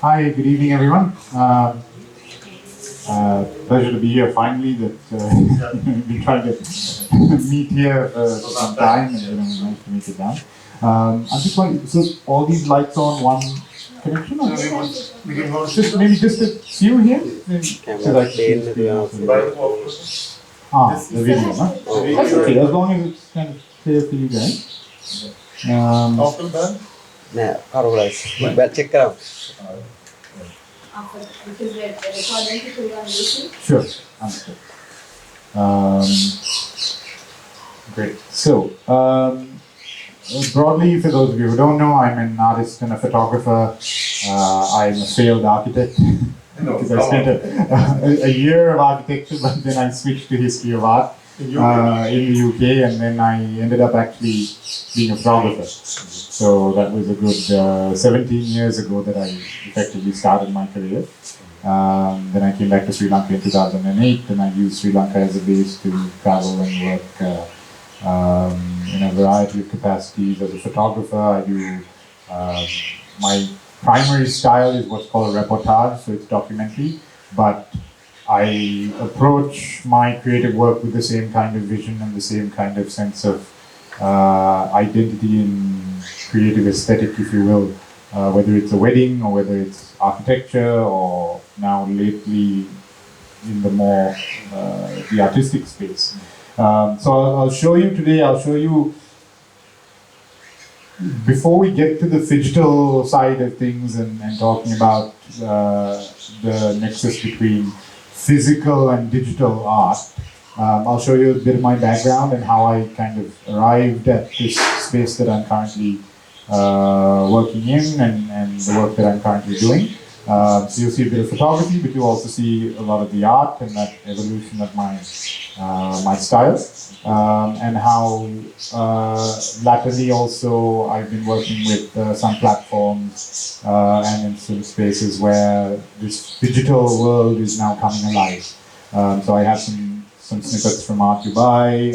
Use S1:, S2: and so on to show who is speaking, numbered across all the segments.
S1: Hi, good evening, everyone. Pleasure to be here finally. That we've been trying to meet here for some time, and nice to meet you down. I'm just wondering, so all these lights on one connection, or just maybe just a few here? The video, huh? Okay, as long as it's kind of clear for you guys.
S2: Check it out.
S3: Because we're recording to put on YouTube.
S1: Sure, understood. Great. So, broadly, for those of you who don't know, I'm an artist and a photographer. I'm a failed architect because I spent a year of architecture, but then I switched to history of art in the UK, and then I ended up actually being a photographer. So that was a good 17 years ago that I effectively started my career. Then I came back to Sri Lanka in 2008, and I used Sri Lanka as a base to travel and work in a variety of capacities. As a photographer, I do, my primary style is what's called a reportage, so it's documentary, but I approach my creative work with the same kind of vision and the same kind of sense of identity and creative aesthetic, if you will, whether it's a wedding or whether it's architecture or now lately in the more the artistic space. So I'll show you today, before we get to the PHYGITAL side of things and talking about the nexus between physical and digital art, I'll show you a bit of my background and how I kind of arrived at this space that I'm currently working in and the work that I'm currently doing. So you'll see a bit of photography, but you'll also see a lot of the art and that evolution of my style, and how latterly also I've been working with some platforms and in some spaces where this digital world is now coming alive. So I have some snippets from Art Dubai,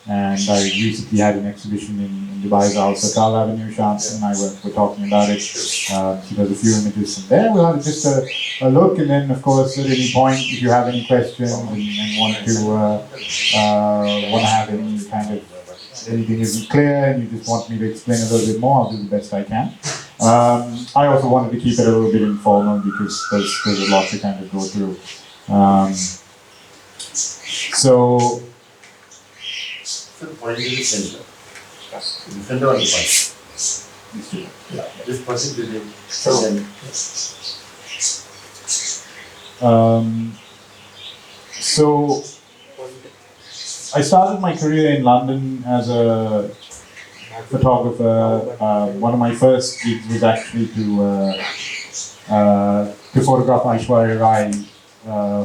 S1: and I recently had an exhibition in Dubai's Al Sakal Avenue, Shams and I were talking about it. So there's a few images from there. We'll have just a look, and then of course at any point if you have any questions and want to have any kind of, anything isn't clear and you just want me to explain a little bit more, I'll do the best I can. I also wanted to keep it a little bit informal because there's a lot to kind of go through. So
S4: point to the center. The center on the point. Yeah, just proceed with it.
S1: So I started my career in London as a photographer. One of my first gigs was actually to photograph Aishwarya Rai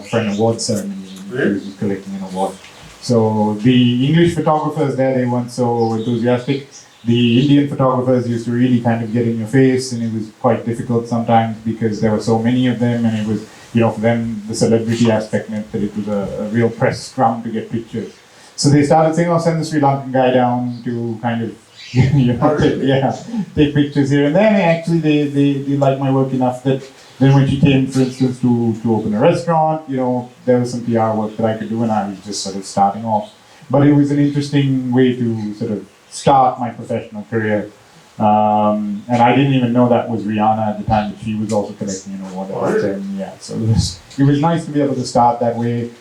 S1: for an award ceremony. He was collecting an award. So the English photographers there, they weren't so enthusiastic. The Indian photographers used to really kind of get in your face, and it was quite difficult sometimes because there were so many of them, and it was, for them, the celebrity aspect meant that it was a real press scrum to get pictures. So they started saying, send the Sri Lankan guy down to kind of take pictures here and there. Actually, they like my work enough that then when she came, for instance, to open a restaurant, there was some PR work that I could do, and I was just sort of starting off. But it was an interesting way to sort of start my professional career. And I didn't even know that was Rihanna at the time, but she was also collecting an award at that time. Yeah, so it was nice to be able to start that way.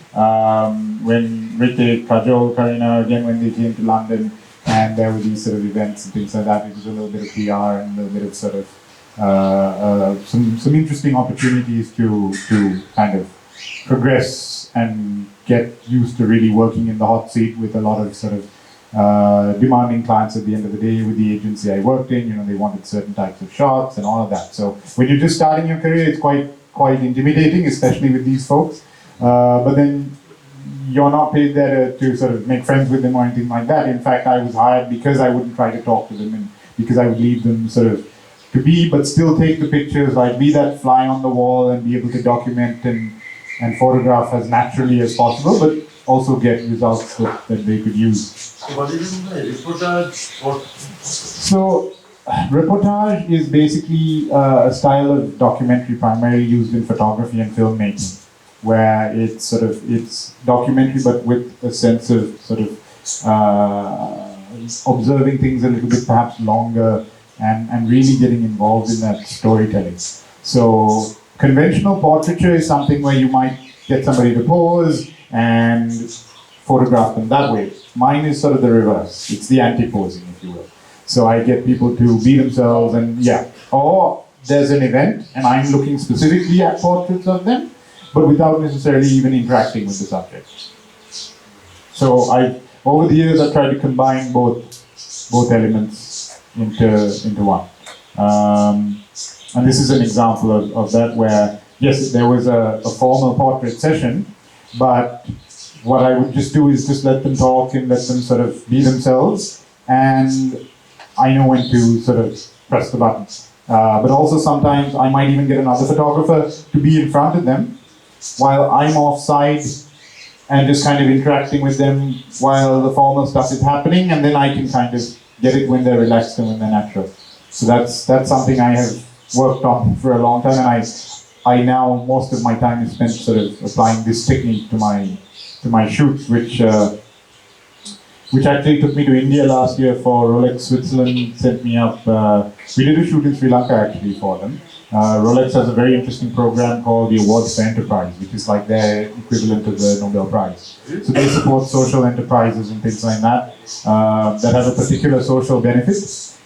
S1: When Ritik, Kajol, Karina, again, when they came to London, and there were these sort of events and things like that, it was a little bit of PR and a little bit of sort of some interesting opportunities to kind of progress and get used to really working in the hot seat with a lot of sort of demanding clients at the end of the day. With the agency I worked in, they wanted certain types of shots and all of that. So when you're just starting your career, it's quite intimidating, especially with these folks. But then you're not paid there to sort of make friends with them or anything like that. In fact, I was hired because I wouldn't try to talk to them and because I would leave them sort of to be, but still take the pictures, like be that fly on the wall and be able to document and photograph as naturally as possible, but also get results that they could use.
S4: So what is reportage?
S1: So reportage is basically a style of documentary primarily used in photography and filmmaking, where it's documentary but with a sense of sort of observing things a little bit perhaps longer and really getting involved in that storytelling. So conventional portraiture is something where you might get somebody to pose and photograph them that way. Mine is sort of the reverse. It's the anti-posing, if you will. So I get people to be themselves or there's an event and I'm looking specifically at portraits of them, but without necessarily even interacting with the subject. So over the years I've tried to combine both elements into one. And this is an example of that where, yes, there was a formal portrait session, but what I would just do is just let them talk and let them sort of be themselves, and I know when to sort of press the button. But also sometimes I might even get another photographer to be in front of them while I'm offside and just kind of interacting with them while the formal stuff is happening, and then I can kind of get it when they're relaxed and when they're natural. So that's something I have worked on for a long time, and I now, most of my time is spent sort of applying this technique to my shoots, which actually took me to India last year for Rolex Switzerland. Sent me up. We did a shoot in Sri Lanka actually for them. Rolex has a very interesting program called the Awards for Enterprise, which is like their equivalent of the Nobel Prize. So they support social enterprises and things like that that have a particular social benefit.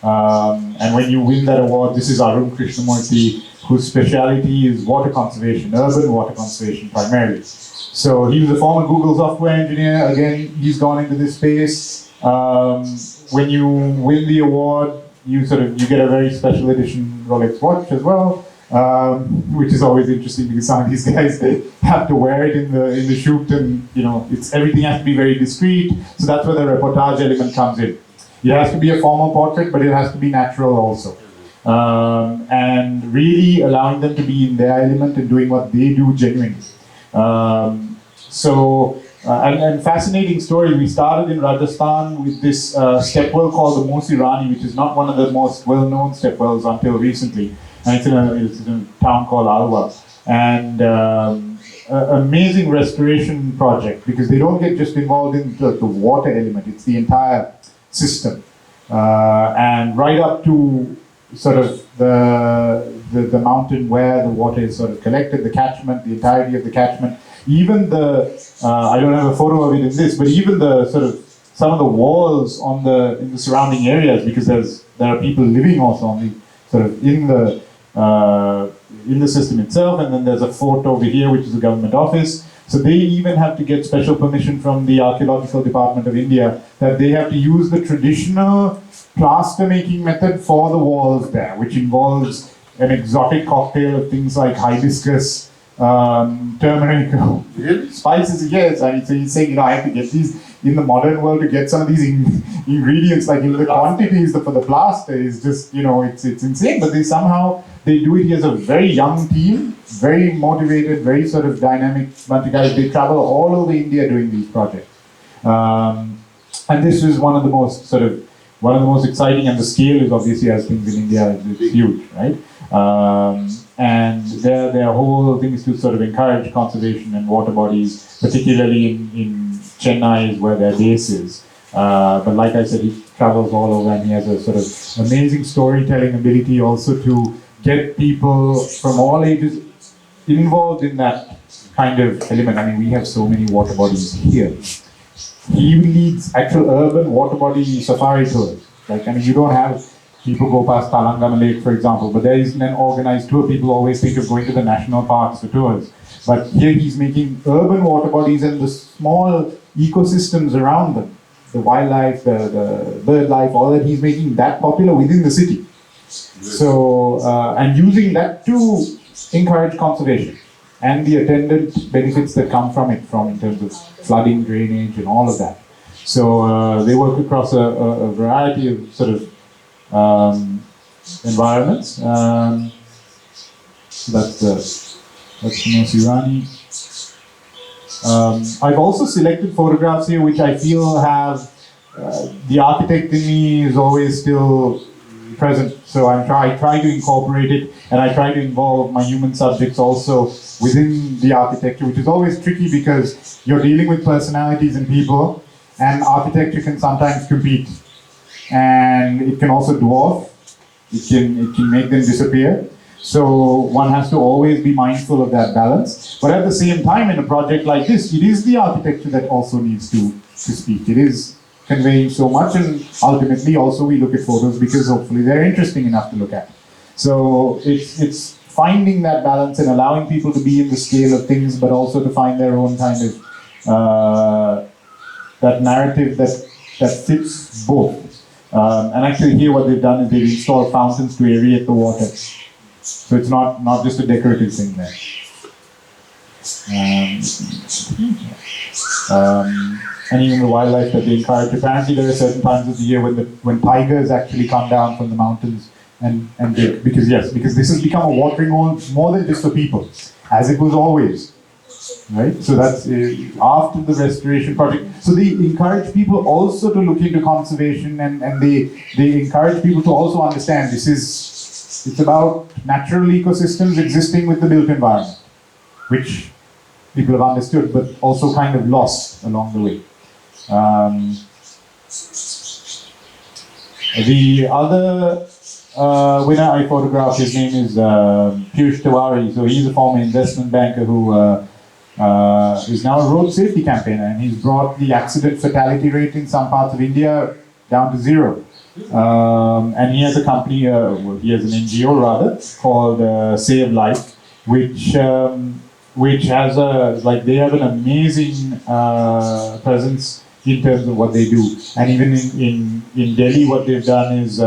S1: And when you win that award, this is Arun Krishnamurthy, whose speciality is water conservation, urban water conservation primarily. So he was a former Google software engineer. Again, he's gone into this space. When you win the award, you get a very special edition Rolex watch as well, which is always interesting because some of these guys, they have to wear it in the shoot, and everything has to be very discreet. So that's where the reportage element comes in. It has to be a formal portrait, but it has to be natural also. And really allowing them to be in their element and doing what they do genuinely. And fascinating story, we started in Rajasthan with this stepwell called the Mosi Rani, which is not one of the most well-known stepwells until recently. And it's in a town called Alwa. And amazing restoration project, because they don't get just involved in the water element, it's the entire system. And right up to sort of the mountain where the water is sort of collected, the catchment, the entirety of the catchment. Even I don't have a photo of it in this, but even some of the walls in the surrounding areas, because there are people living also on in the system itself, and then there's a fort over here, which is a government office. So they even have to get special permission from the Archaeological Department of India that they have to use the traditional plaster making method for the walls there, which involves an exotic cocktail of things like hibiscus, turmeric, spices. Yes, I mean, so he's saying, I have to get these in the modern world to get some of these ingredients, like the quantities for the plaster is just, it's insane. But they do it as a very young team, very motivated, very sort of dynamic bunch of guys. They travel all over India doing these projects. And this is one of the most one of the most exciting, and the scale is obviously, as things in India, is huge, right? And their whole thing is to sort of encourage conservation and water bodies, particularly in Chennai is where their base is. But like I said, he travels all over, and he has a sort of amazing storytelling ability also to get people from all ages involved in that kind of element. I mean, we have so many water bodies here. He leads actual urban water body safari tours. Like, I mean, you don't have people go past Talangana Lake, for example, but there isn't an organized tour. People always think of going to the national parks for tours. But here he's making urban water bodies and the small ecosystems around them, the wildlife, the bird life, all that, he's making that popular within the city. So, and using that to encourage conservation and the attendant benefits that come from it, from in terms of flooding, drainage, and all of that. So they work across a variety of sort of environments. That's Nosirani. I've also selected photographs here which I feel have the architect in me is always still present. So I try to incorporate it, and I try to involve my human subjects also within the architecture, which is always tricky because you're dealing with personalities and people, and architecture can sometimes compete, and it can also dwarf. It can make them disappear. So one has to always be mindful of that balance. But at the same time, in a project like this, it is the architecture that also needs to speak. It is conveying so much, and ultimately also we look at photos because hopefully they're interesting enough to look at. So it's finding that balance and allowing people to be in the scale of things, but also to find their own kind of that narrative that fits both. And actually here what they've done is they've installed fountains to aerate the water. So it's not just a decorative thing there. And even the wildlife that they encourage. Apparently there are certain times of the year when tigers actually come down from the mountains and dig, because this has become a watering hole more than just for people, as it was always. Right? So that's after the restoration project. So they encourage people also to look into conservation, and they encourage people to also understand it's about natural ecosystems existing with the built environment, which people have understood but also kind of lost along the way. The other winner I photographed, his name is Piyush Tiwari. So he's a former investment banker who is now a road safety campaigner, and he's brought the accident fatality rate in some parts of India down to 0. And he has a company, he has an NGO rather, called Save Life, which has they have an amazing presence in terms of what they do. And even in Delhi, what they've done is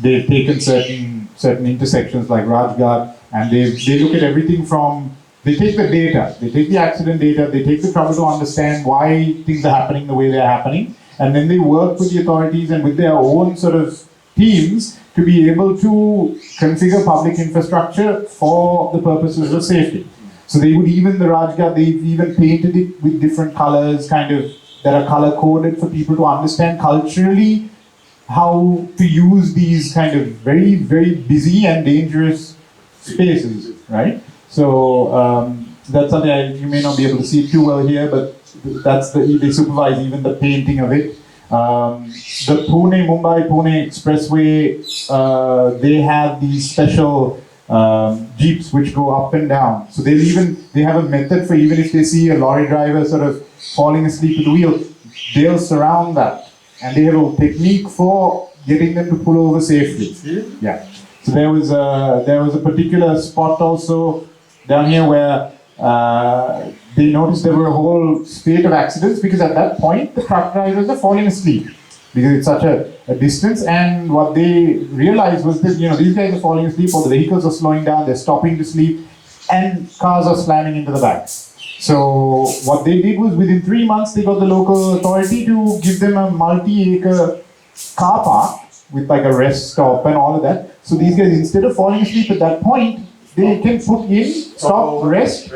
S1: they've taken certain intersections like Rajghat, and they look at everything from, they take the data, they take the accident data, they take the trouble to understand why things are happening the way they're happening, and then they work with the authorities and with their own sort of teams to be able to configure public infrastructure for the purposes of safety. So they would even, the Rajghat, they've even painted it with different colors, kind of, that are color coded for people to understand culturally how to use these kind of very, very busy and dangerous spaces, right? So that's something you may not be able to see too well here, but they supervise even the painting of it. The Mumbai-Pune Expressway, they have these special jeeps which go up and down. So they have a method for, even if they see a lorry driver sort of falling asleep at the wheel, they'll surround that. And they have a technique for getting them to pull over safely. Yeah. So there was a particular spot also down here where they noticed there were a whole spate of accidents, because at that point the truck drivers are falling asleep because it's such a distance, and what they realized was that these guys are falling asleep, or the vehicles are slowing down, they're stopping to sleep, and cars are slamming into the back. So what they did was, within 3 months they got the local authority to give them a multi-acre car park with like a rest stop and all of that. So these guys, instead of falling asleep at that point, they can put in, stop, rest,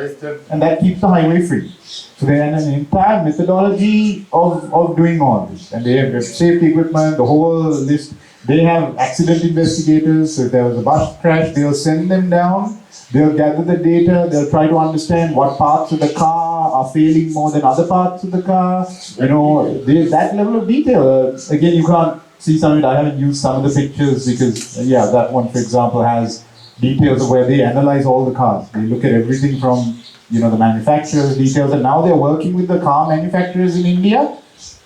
S1: and that keeps the highway free. So they have an entire methodology of doing all this. And they have safety equipment, the whole list. They have accident investigators. So if there was a bus crash, they'll send them down. They'll gather the data. They'll try to understand what parts of the car are failing more than other parts of the car. You know, that level of detail. Again, you can't see some of it. I haven't used some of the pictures because, yeah, that one, for example, has details of where they analyze all the cars. They look at everything from, you know, the manufacturer's details, and now they're working with the car manufacturers in India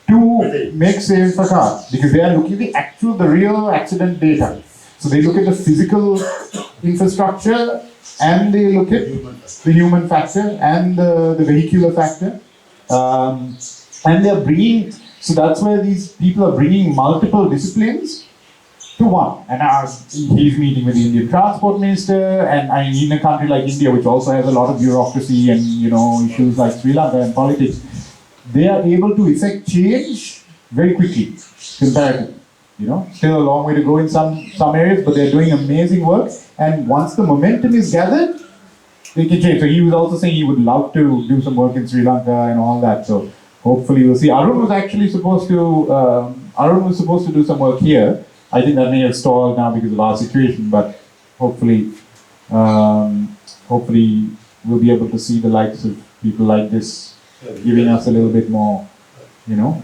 S1: to make safer cars because they are looking at the real accident data. So they look at the physical infrastructure and they look at the human factor and the vehicular factor. And they're bringing, so that's where these people are bringing multiple disciplines to one. And he's meeting with the Indian Transport Minister, and in a country like India, which also has a lot of bureaucracy and, you know, issues like Sri Lanka and politics, they are able to effect change very quickly, comparatively. You know, still a long way to go in some areas, but they're doing amazing work. And once the momentum is gathered, they can change. So he was also saying he would love to do some work in Sri Lanka and all that. So hopefully we'll see. Arun was actually supposed to do some work here. I think that may have stalled now because of our situation, but hopefully we'll be able to see the likes of people like this giving us a little bit more, you know.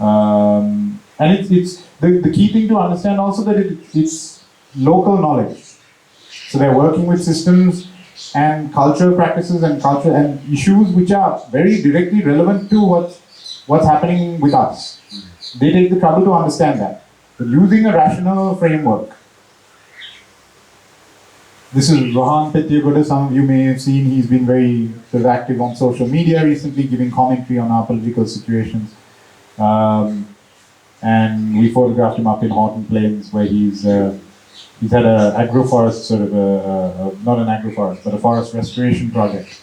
S1: And it's the key thing to understand also that it's local knowledge. So they're working with systems and cultural practices and culture and issues which are very directly relevant to what's happening with us. They take the trouble to understand that. But using a rational framework. This is Rohan Petyagoda. Some of you may have seen he's been very sort of active on social media recently, giving commentary on our political situations. And we photographed him up in Horton Plains, where he's had an agroforest sort of not an agroforest, but a forest restoration project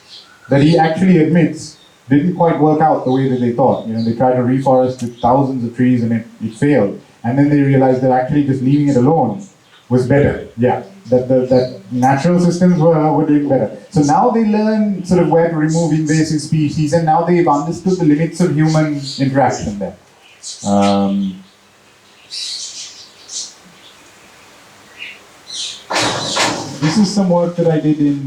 S1: that he actually admits didn't quite work out the way that they thought. You know, they tried to reforest with thousands of trees and it failed. And then they realized that actually just leaving it alone was better. Yeah, that natural systems were doing better. So now they learn sort of where to remove invasive species, and now they've understood the limits of human interaction there. This is some work that I did in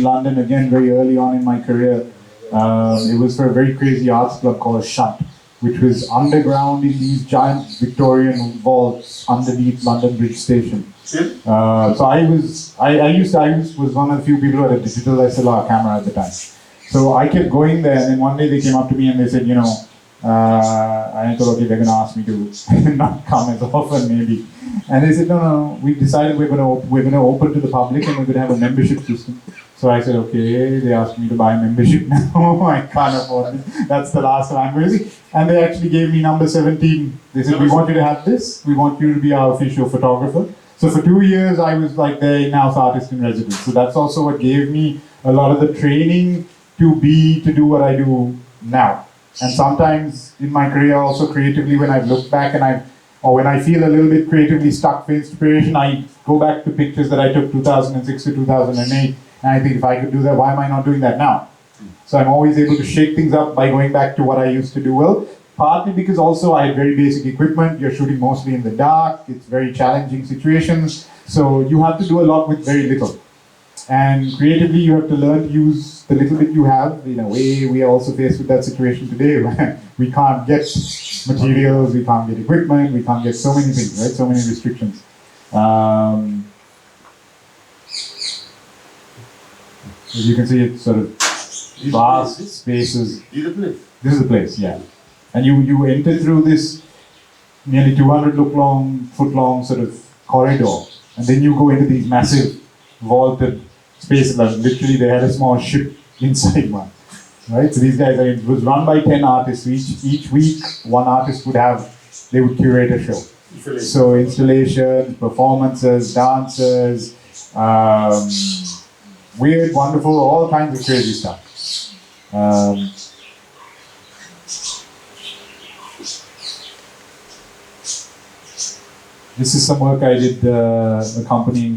S1: London, again very early on in my career. It was for a very crazy arts club called Shunt, which was underground in these giant Victorian vaults underneath London Bridge Station. So I was one of the few people who had a digital SLR camera at the time. So I kept going there, and then one day they came up to me and they said, you know, I thought, okay, they're going to ask me to not come as often, maybe. And they said, no, we've decided we're going to open to the public and we're going to have a membership system. So I said, okay, they asked me to buy a membership now. I can't afford it. That's the last one I'm going to see. And they actually gave me number 17. They said, we want you to have this. We want you to be our official photographer. So for 2 years, I was like the in-house artist in residence. So that's also what gave me a lot of the training to do what I do now. And sometimes in my career also creatively, when I've looked back or when I feel a little bit creatively stuck for inspiration, I go back to pictures that I took 2006 to 2008. And I think if I could do that, why am I not doing that now? So I'm always able to shake things up by going back to what I used to do well. Partly because also I had very basic equipment. You're shooting mostly in the dark. It's very challenging situations. So you have to do a lot with very little. And creatively, you have to learn to use the little bit you have. In a way, we are also faced with that situation today where we can't get materials, we can't get equipment, we can't get so many things, right? So many restrictions. As you can see, it's sort of vast spaces.
S4: This is the place.
S1: This is the place, yeah. And you enter through this nearly 200 foot long sort of corridor, and then you go into these massive vaulted spaces. Literally, they had a small ship inside one. Right? So these guys, it was run by 10 artists. Each week, one artist they would curate a show. So installations, performances, dances, weird, wonderful, all kinds of crazy stuff. This is some work I did accompanying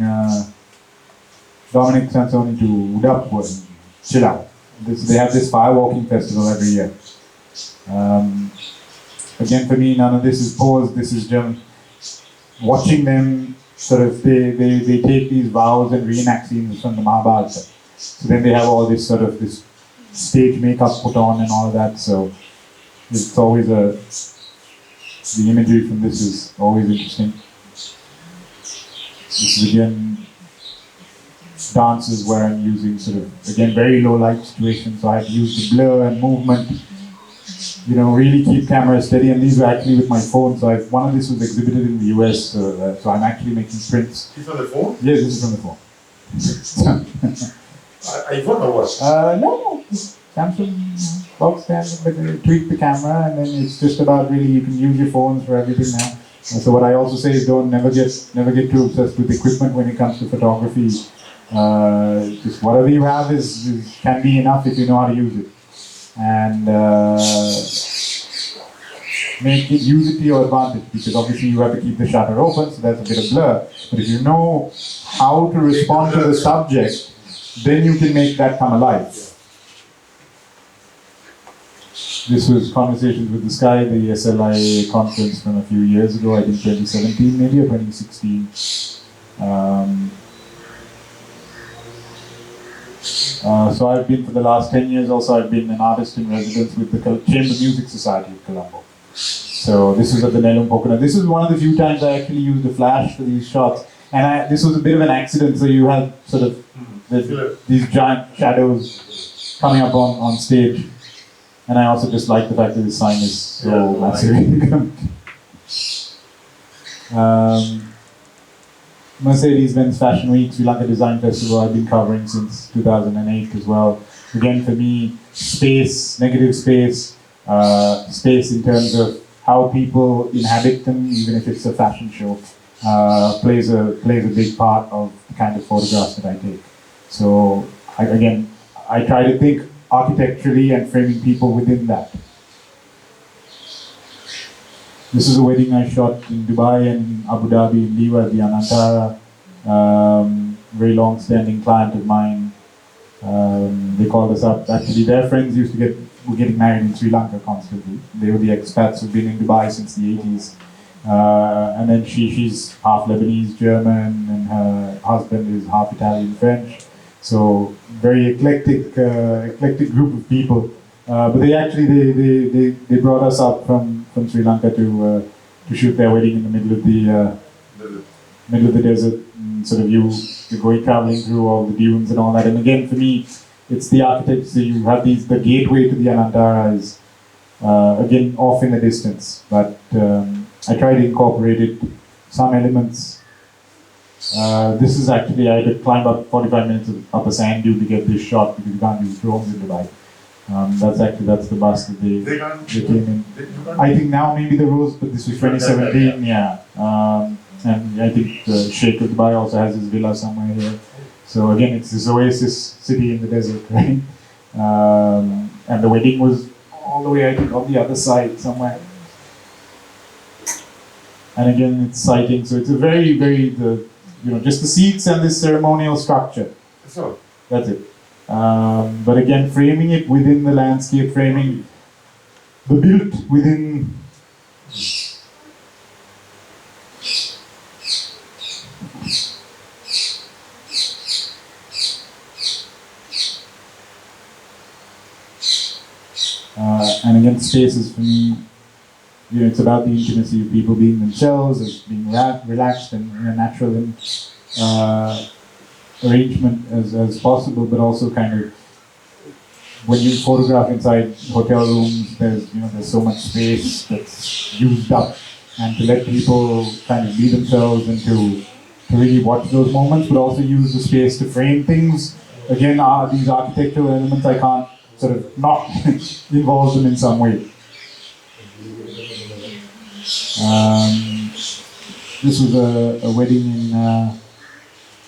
S1: Dominic Sansoni to Udap and chill out. They have this fire walking festival every year. Again, for me, none of this is pose. This is just watching them sort of, they take these vows and reenact scenes from the Mahabharata. So then they have all this sort of this stage makeup put on and all of that. So it's always the imagery from this is always interesting. This is again dances where I'm using sort of, again, very low light situations. So I have to use the blur and movement, you know, really keep camera steady. And these were actually with my phone. So one of this was exhibited in the US. So I'm actually making prints.
S4: This is on the phone?
S1: Yes, this is from the phone.
S4: iPhone or what?
S1: No, Samsung box standard, but you tweak the camera, and then it's just about really you can use your phones for everything now. And so what I also say is never get too obsessed with equipment when it comes to photography. Just whatever you have can be enough if you know how to use it, and use it to your advantage, because obviously you have to keep the shutter open, so that's a bit of blur. But if you know how to respond to the subject, then you can make that come alive. This was Conversations with the Sky, the SLI conference from a few years ago, I think 2017 maybe, or 2016. So I've been, for the last 10 years also, I've been an artist in residence with the Chamber Music Society of Colombo. So this was at the Nelum Pocono. This is one of the few times I actually used the flash for these shots. And this was a bit of an accident, so you had sort of these giant shadows coming up on stage. And I also just like the fact that the sign is so massive. Mercedes-Benz Fashion Week, Sri Lanka Design Festival, I've been covering since 2008 as well. Again, for me, space, negative space, space in terms of how people inhabit them, even if it's a fashion show, plays a big part of the kind of photographs that I take. So, I try to think architecturally and framing people within that. This is a wedding I shot in Dubai and Abu Dhabi in Liwa at the Anantara. Very long-standing client of mine. They called us up. Actually, their friends were getting married in Sri Lanka constantly. They were the expats who've been in Dubai since the 80s. And then she's half Lebanese, German, and her husband is half Italian, French. So very eclectic group of people. But they brought us up from Sri Lanka to shoot their wedding in the middle of the desert. And sort of you're going traveling through all the dunes and all that. And again, for me, it's the architecture. So you have the gateway to the Anantara is again off in the distance. But I try to incorporate some elements. This is actually, I had to climb up 45 minutes up a sand dune to get this shot because you can't use drones in Dubai. That's the bus that they came in. I think now maybe the rules, but this was 2017, yeah. And I think the Sheikh of Dubai also has his villa somewhere here. So again, it's this oasis city in the desert, right? And the wedding was all the way, I think, on the other side somewhere. And again, it's sighting, so it's a very, very, just the seats and this ceremonial structure.
S4: So.
S1: That's it. But again, framing it within the landscape, framing the built within. And again, spaces for me, it's about the intimacy of people being themselves, as being relaxed and in a natural arrangement as possible, but also kind of when you photograph inside hotel rooms, there's so much space that's used up, and to let people kind of be themselves and to really watch those moments, but also use the space to frame things. Again, these architectural elements, I can't sort of not involve them in some way. This was a wedding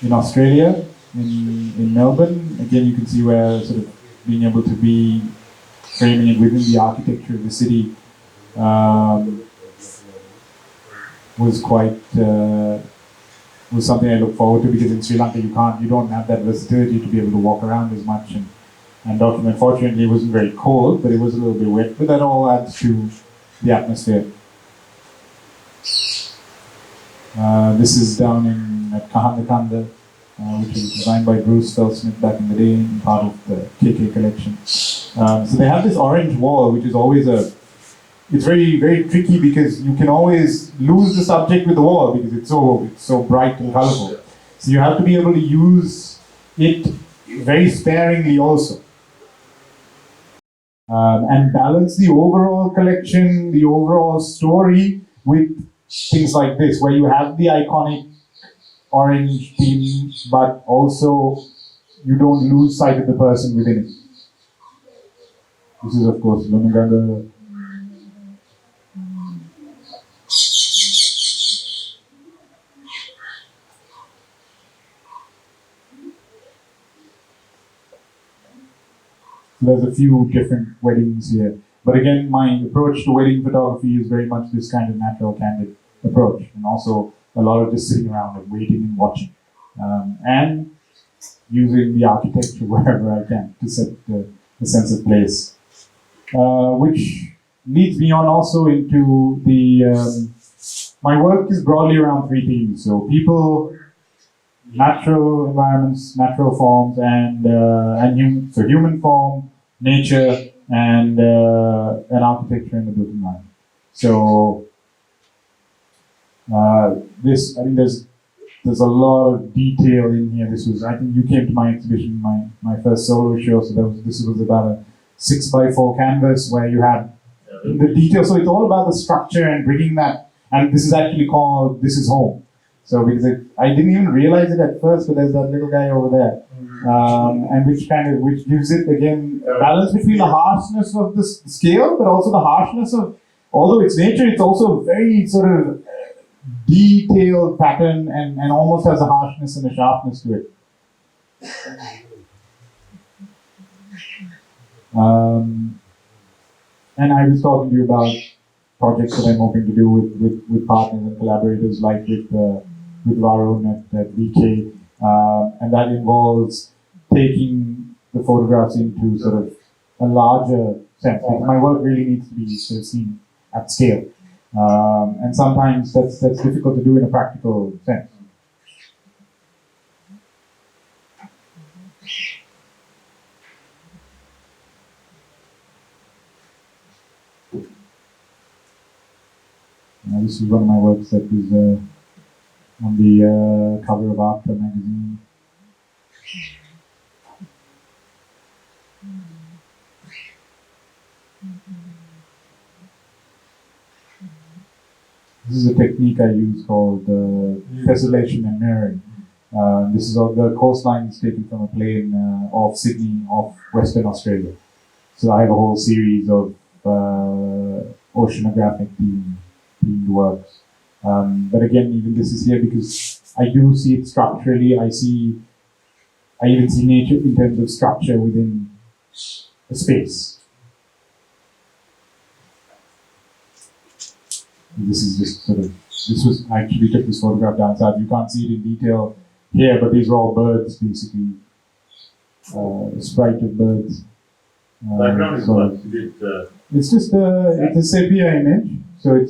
S1: in Australia, in Melbourne. Again, you can see where sort of being able to be framing it within the architecture of the city was quite was something I look forward to, because in Sri Lanka you don't have that versatility to be able to walk around as much and document. Fortunately, it wasn't very cold, but it was a little bit wet, but that all adds to the atmosphere. This is down at Kahanda, which was designed by Bruce Felsmith back in the day, and part of the KK collection. So they have this orange wall, which is always it's very, very tricky, because you can always lose the subject with the wall because it's so bright and colorful. So you have to be able to use it very sparingly also. And balance the overall collection, the overall story with things like this, where you have the iconic orange theme, but also you don't lose sight of the person within it. This is, of course, Lunagaga. There's a few different weddings here. But again, my approach to wedding photography is very much this kind of natural, candid approach. And also a lot of just sitting around and waiting and watching. And using the architecture wherever I can to set the sense of place. Which leads me on also into my work is broadly around three themes. So people, natural environments, natural forms, and human form, nature, and architecture in the built environment. So there's a lot of detail in here. I think you came to my exhibition, my first solo show. So this was about a 6x4 canvas where you had the detail. So it's all about the structure and bringing that. And this is actually called "This Is Home." So because I didn't even realize it at first, but there's that little guy over there, and which gives it again a balance between the harshness of the scale, but also the harshness of, although it's nature, it's also very sort of detailed pattern and almost has a harshness and a sharpness to it. And I was talking to you about projects that I'm hoping to do with partners and collaborators, like with Varun at VK, and that involves taking the photographs into sort of a larger sense. Because my work really needs to be sort of seen at scale, and sometimes that's difficult to do in a practical sense. This is one of my works that was on the cover of After magazine. This is a technique I use called tessellation and mirroring. This is the coastline is taken from a plane off Sydney, off Western Australia. So I have a whole series of oceanographic themed works. But again, even this is here because I do see it structurally. I even see nature in terms of structure within a space. This is just I actually took this photograph down south. You can't see it in detail here, but these are all birds, basically. A sprite of birds.
S4: Background is what?
S1: It's just it's a sepia image, so it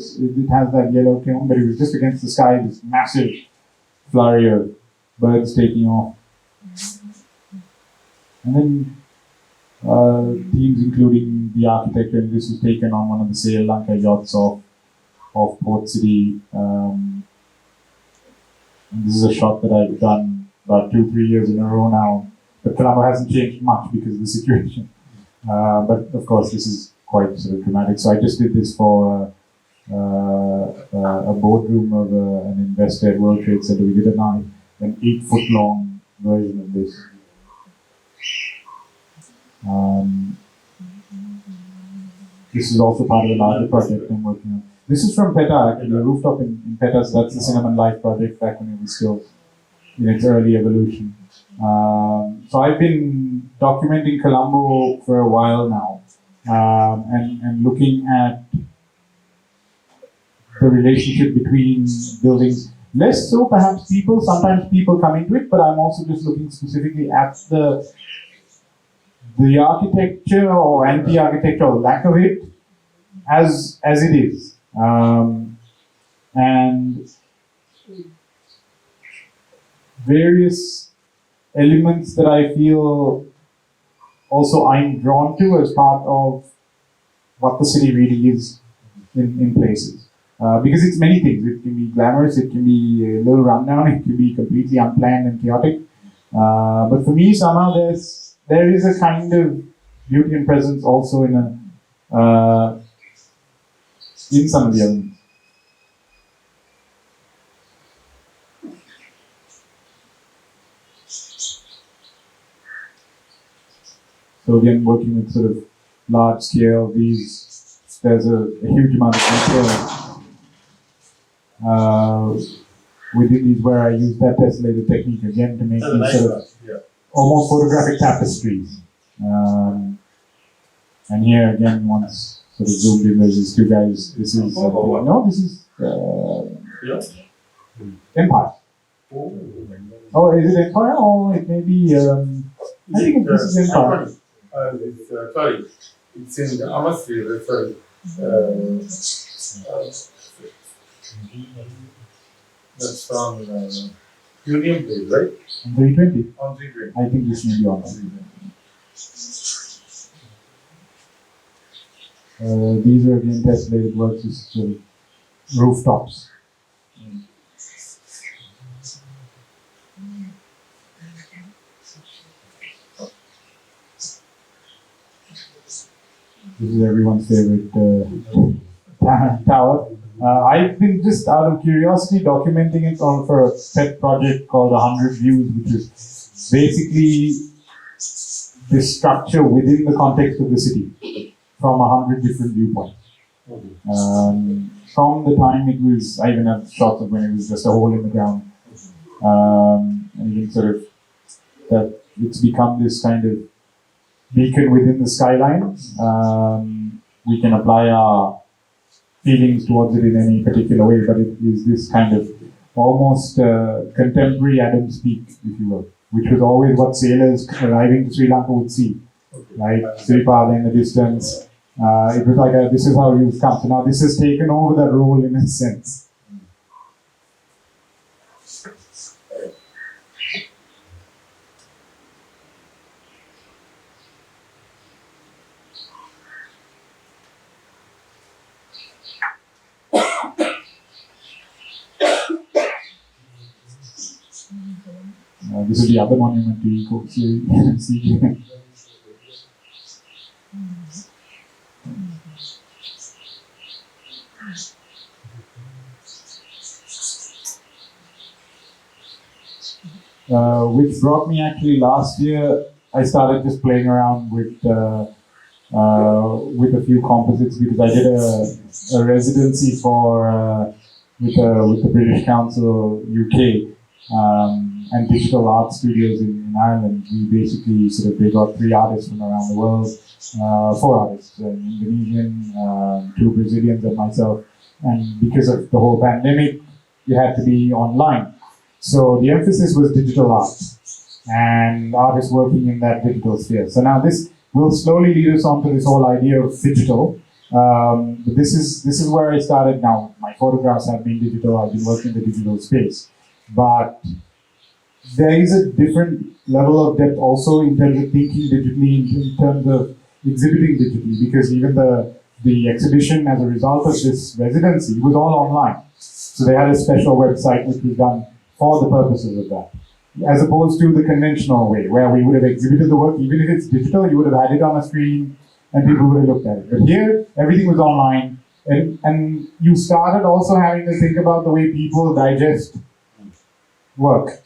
S1: has that yellow tone, but it was just against the sky, this massive flurry of birds taking off. And then themes including the architecture, and this was taken on one of the Sri Lanka yachts off Port City. And this is a shot that I've done about 2-3 years in a row now. But Colombo hasn't changed much because of the situation. But of course, this is quite sort of dramatic. So I just did this for a boardroom of an investor at World Trade Center. We did an 8-foot long version of this. This is also part of a larger project I'm working on. This is from PETA, actually, a rooftop in PETA. So that's the Cinnamon Life project back when it was still in its early evolution. So I've been documenting Colombo for a while now, and looking at the relationship between buildings. Less so perhaps sometimes people come into it, but I'm also just looking specifically at the architecture or anti-architecture or lack of it as it is. And various elements that I feel also I'm drawn to as part of what the city really is in places. Because it's many things. It can be glamorous, it can be a little rundown, it can be completely unplanned and chaotic. But for me, somehow there is a kind of beauty and presence also in some of the elements. So again, working with sort of large scale, there's a huge amount of detail within these where I use that tessellated technique again to make these sort of almost photographic tapestries. And here again, once sort of zoomed in, there's these two guys. This is Empire. Oh, is it Empire or it may be? I think this is Empire.
S2: Sorry, it's in the Amasri, sorry. That's from Union Place, right?
S1: On 320.
S2: On 320.
S1: I think this may be on 320. These are again tessellated works, this is sort of rooftops. This is everyone's favorite tower. I've been just out of curiosity documenting it for a pet project called 100 Views, which is basically this structure within the context of the city from 100 different viewpoints. From the time it was, I even have shots of when it was just a hole in the ground. And even sort of that it's become this kind of beacon within the skyline. We can apply our feelings towards it in any particular way, but it is this kind of almost contemporary Adam speak, if you will, which was always what sailors arriving to Sri Lanka would see, right? Sripada in the distance. It was like, this is how you've come. So now this has taken over that role in a sense. This is the other monument to Eco. See. Which brought me actually last year. I started just playing around with a few composites because I did a residency with the British Council UK. And digital art studios in Ireland. We basically they got 3 artists from around the world, 4 artists, an Indonesian, 2 Brazilians and myself. And because of the whole pandemic, it had to be online. So the emphasis was digital art and artists working in that digital sphere. So now this will slowly lead us on to this whole idea of phygital. But this is where I started now. My photographs have been digital, I've been working in the digital space. But there is a different level of depth also in terms of thinking digitally, in terms of exhibiting digitally, because even the exhibition as a result of this residency was all online. So they had a special website which was done for the purposes of that, as opposed to the conventional way, where we would have exhibited the work, even if it's digital, you would have had it on a screen and people would have looked at it. But here, everything was online, and you started also having to think about the way people digest work.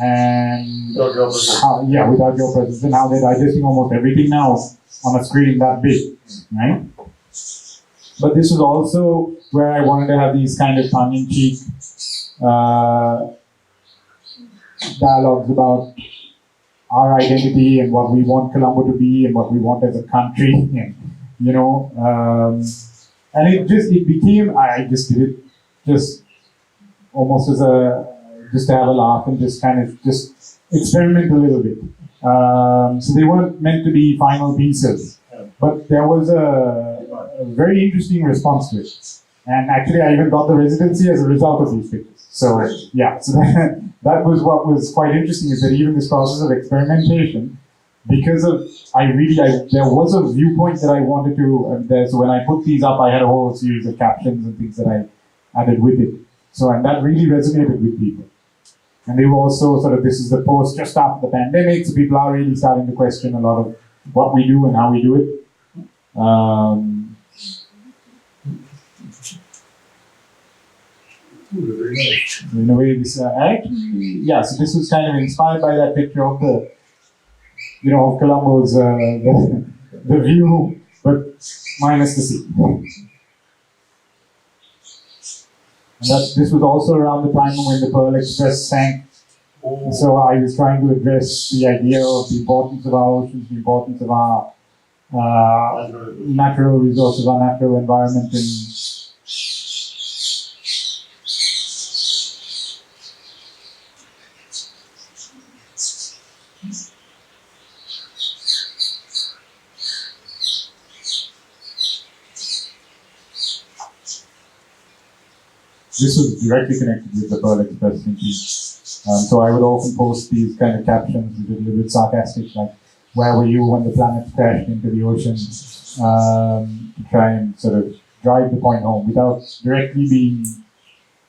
S1: And
S2: Without your presence.
S1: without your presence, and how they're digesting almost everything now on a screen that big, right? But this is also where I wanted to have these kind of tongue-in-cheek dialogues about our identity and what we want Colombo to be and what we want as a country, and and it became, I just did it just almost as just to have a laugh and just kind of just experiment a little bit. So they weren't meant to be final pieces, but there was a very interesting response to it. And actually, I even got the residency as a result of these pictures. So yeah, so that was what was quite interesting, is that even this process of experimentation, because of there was a viewpoint that I wanted to. So when I put these up, I had a whole series of captions and things that I added with it. So and that really resonated with people. And they were also sort of, this is the post just after the pandemic, so people are really starting to question a lot of what we do and how we do it.
S2: Very nice.
S1: In a way, this so this was kind of inspired by that picture of the, of Colombo's the view, but minus the sea. And this was also around the time when the Pearl Express sank.
S2: Oh.
S1: So I was trying to address the idea of the importance of our oceans, the importance of our natural resources, our natural environment, and this was directly connected with the Pearl Express thinking. So I would often post these kind of captions, which are a little bit sarcastic, like, where were you when the planet crashed into the ocean, to try and sort of drive the point home without directly being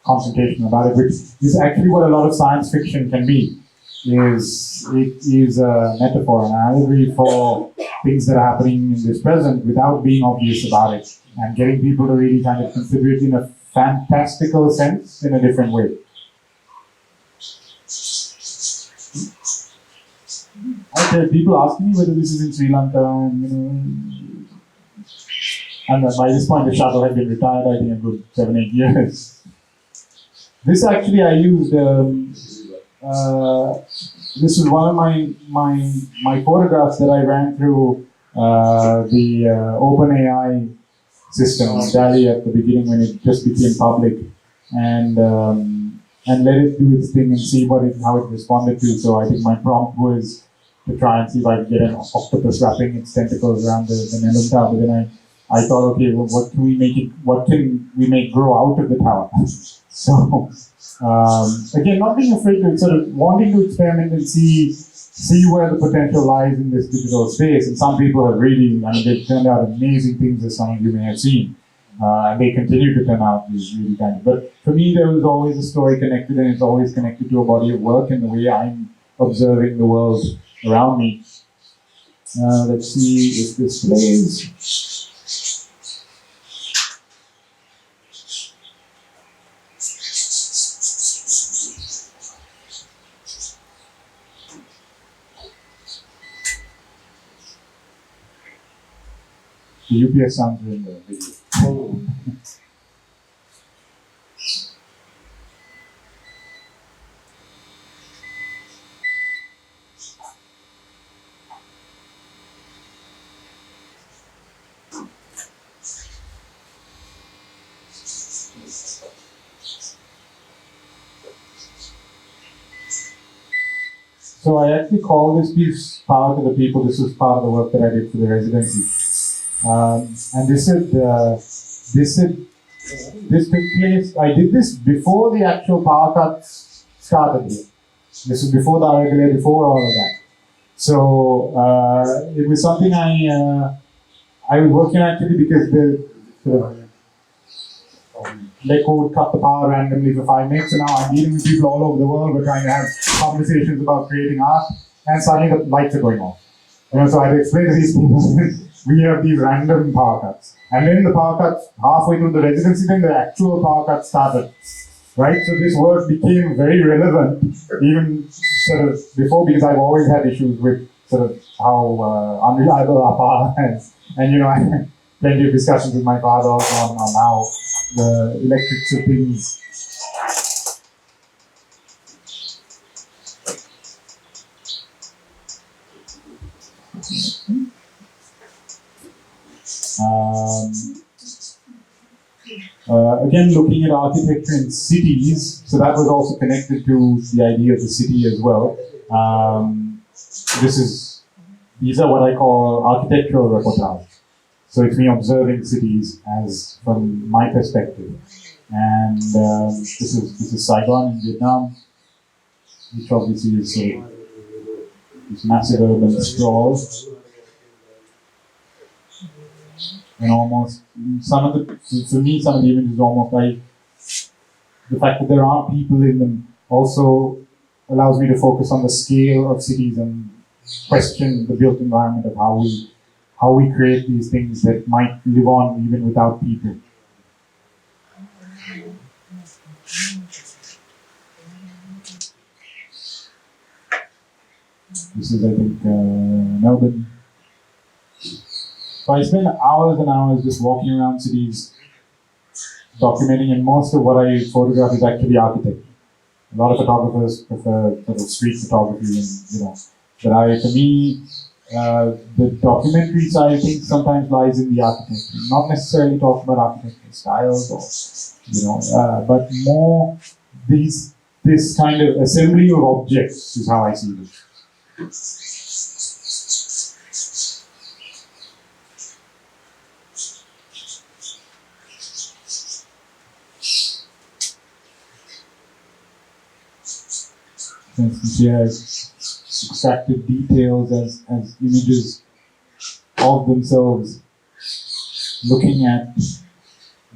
S1: confrontational about it, which is actually what a lot of science fiction can be. It is a metaphor, an allegory for things that are happening in this present without being obvious about it, and getting people to really kind of consider it in a fantastical sense in a different way. Okay, people ask me whether this is in Sri Lanka, and by this point the shuttle had been retired, I think, a good 7-8 years. This actually I used. This is one of my photographs that I ran through the OpenAI system, DALL-E, at the beginning when it just became public, and let it do its thing and see how it responded to. So I think my prompt was to try and see if I could get an octopus wrapping its tentacles around the Nelum Tower. But then I thought, okay, well, what can we make grow out of the tower? So again, not being afraid to, sort of wanting to experiment and see where the potential lies in this digital space. And some people have really, they've turned out amazing things, as some of you may have seen. And they continue to turn out these really kind of. But for me, there was always a story connected, and it's always connected to a body of work and the way I'm observing the world around me. Let's see if this plays. The UPS sounds in the video.
S2: Oh.
S1: So I actually call this piece Power to the People. This was part of the work that I did for the residency. And this took place, I did this before the actual power cuts started here. This was before the RATNAVIBHUSHANA, before all of that. So it was something I was working on actually, because the sort of LECO would cut the power randomly for 5 minutes, and now I'm dealing with people all over the world. We're trying to have conversations about creating art, and suddenly the lights are going off. So I had to explain to these people, we have these random power cuts. And then the power cuts, halfway through the residency, then the actual power cuts started. Right? So this work became very relevant, even sort of before, because I've always had issues with sort of how unreliable our power is. And I had plenty of discussions with my father also on how the electrics of things. again, looking at architecture in cities, so that was also connected to the idea of the city as well. These are what I call architectural reportage. So it's me observing cities as from my perspective. And this is Saigon in Vietnam, which obviously is sort of this massive urban sprawl. And almost for me, some of the images almost like the fact that there are people in them also allows me to focus on the scale of cities and question the built environment of how we create these things that might live on even without people. This is, I think, Melbourne. So I spend hours and hours just walking around cities, documenting, and most of what I photograph is actually architecture. A lot of photographers prefer sort of street photography, and but for me, the documentary side of things sometimes lies in the architecture. Not necessarily talking about architectural styles, or but more this kind of assembly of objects is how I see it. For instance, here I've extracted details as images of themselves, looking at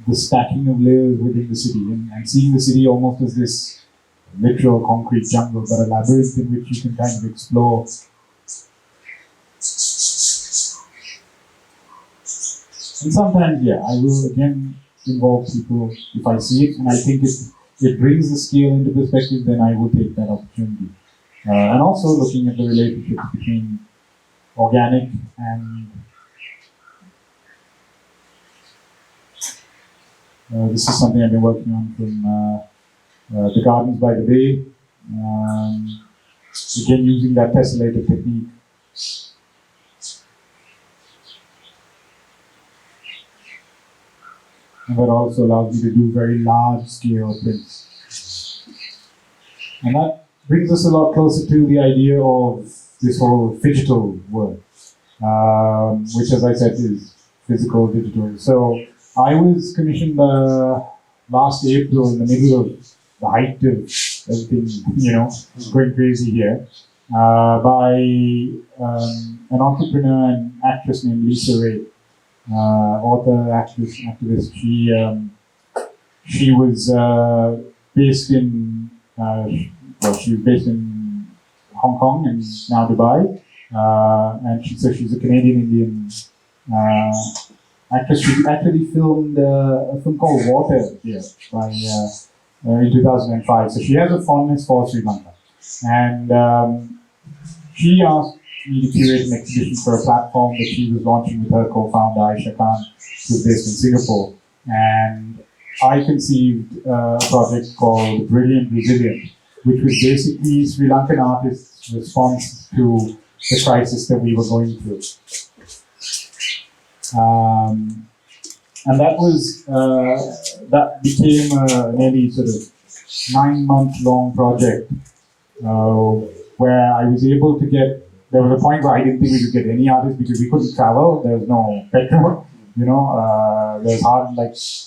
S1: the stacking of layers within the city and seeing the city almost as this literal concrete jungle, but a labyrinth in which you can kind of explore. And sometimes, I will again involve people if I see it, and I think it brings the scale into perspective, then I will take that opportunity. And also looking at the relationship between organic and this is something I've been working on from the Gardens by the Bay. Again, using that tessellated technique. And that also allows me to do very large scale prints. And that brings us a lot closer to the idea of this whole PHYGITAL word, which, as I said, is physical, digital. So I was commissioned last April in the middle of the height of everything, going crazy here, by an entrepreneur and actress named Lisa Ray. Author, actress, activist. She was based in she was based in Hong Kong and now Dubai, and she's a Canadian Indian actress. She actually filmed a film called Water here in 2005. So she has a fondness for Sri Lanka, and she asked me to curate an exhibition for a platform that she was launching with her co-founder Aisha Khan, who is based in Singapore. And I conceived a project called Brilliant Resilient, which was basically Sri Lankan artists' response to the crisis that we were going through. And that became a nearly sort of 9-month-long project where I was able to get. There was a point where I didn't think we could get any artists because we couldn't travel. There was no petrol, there's hard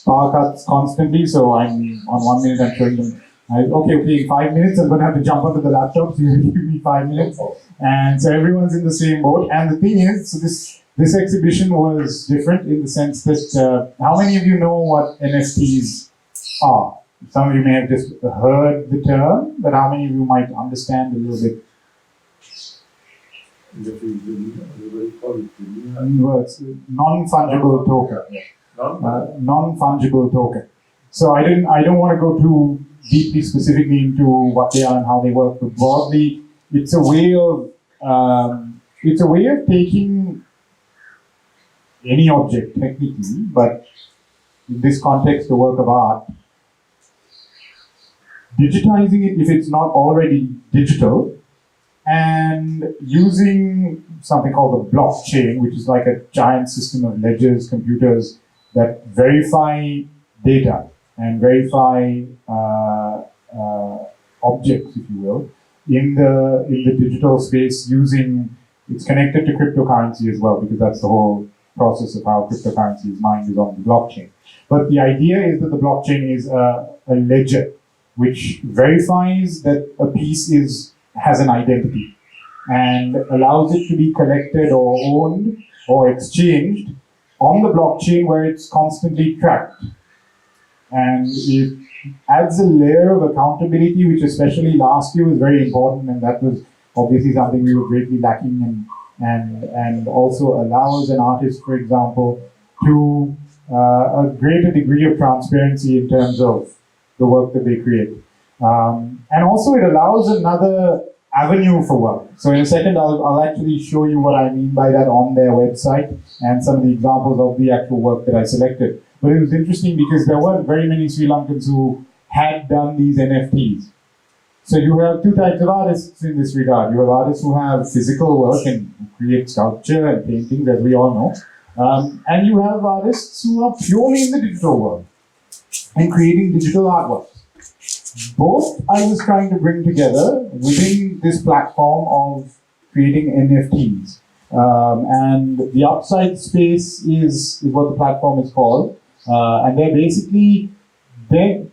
S1: power cuts constantly. So I'm on 1 minute I'm showing them. Okay, in 5 minutes I'm going to have to jump onto the laptop. So you give me 5 minutes, and so everyone's in the same boat. And the thing is, so this exhibition was different in the sense that how many of you know what NFTs are? Some of you may have just heard the term, but how many of you might understand a little bit? Words, non-fungible token. Non-fungible token. So I don't want to go too deeply specifically into what they are and how they work, but broadly, it's a way of taking any object technically, but in this context, the work of art, digitizing it if it's not already digital, and using something called the blockchain, which is like a giant system of ledgers, computers that verify data. and verify objects, if you will, in the digital space using, it's connected to cryptocurrency as well, because that's the whole process of how cryptocurrency is mined is on the blockchain. But the idea is that the blockchain is a ledger which verifies that a piece has an identity and allows it to be collected or owned or exchanged on the blockchain where it's constantly tracked. And it adds a layer of accountability, which especially last year was very important, and that was obviously something we were greatly lacking, and also allows an artist, for example, to a greater degree of transparency in terms of the work that they create. And also it allows another avenue for work. So in a second, I'll actually show you what I mean by that on their website and some of the examples of the actual work that I selected. But it was interesting because there weren't very many Sri Lankans who had done these NFTs. So you have two types of artists in this regard. You have artists who have physical work and create sculpture and paintings, as we all know. And you have artists who are purely in the digital world and creating digital artwork. Both I was trying to bring together within this platform of creating NFTs. And the Upside Space is what the platform is called. And they're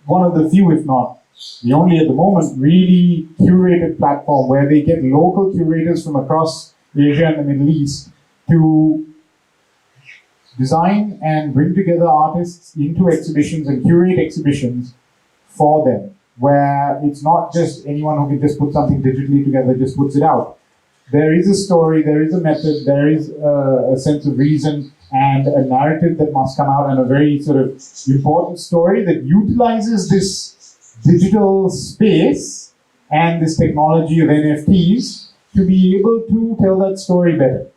S1: one of the few, if not the only at the moment, really curated platform where they get local curators from across Asia and the Middle East to design and bring together artists into exhibitions and curate exhibitions for them, where it's not just anyone who can just put something digitally together, just puts it out. There is a story, there is a method, there is a sense of reason and a narrative that must come out, and a very sort of important story that utilizes this digital space and this technology of NFTs to be able to tell that story better.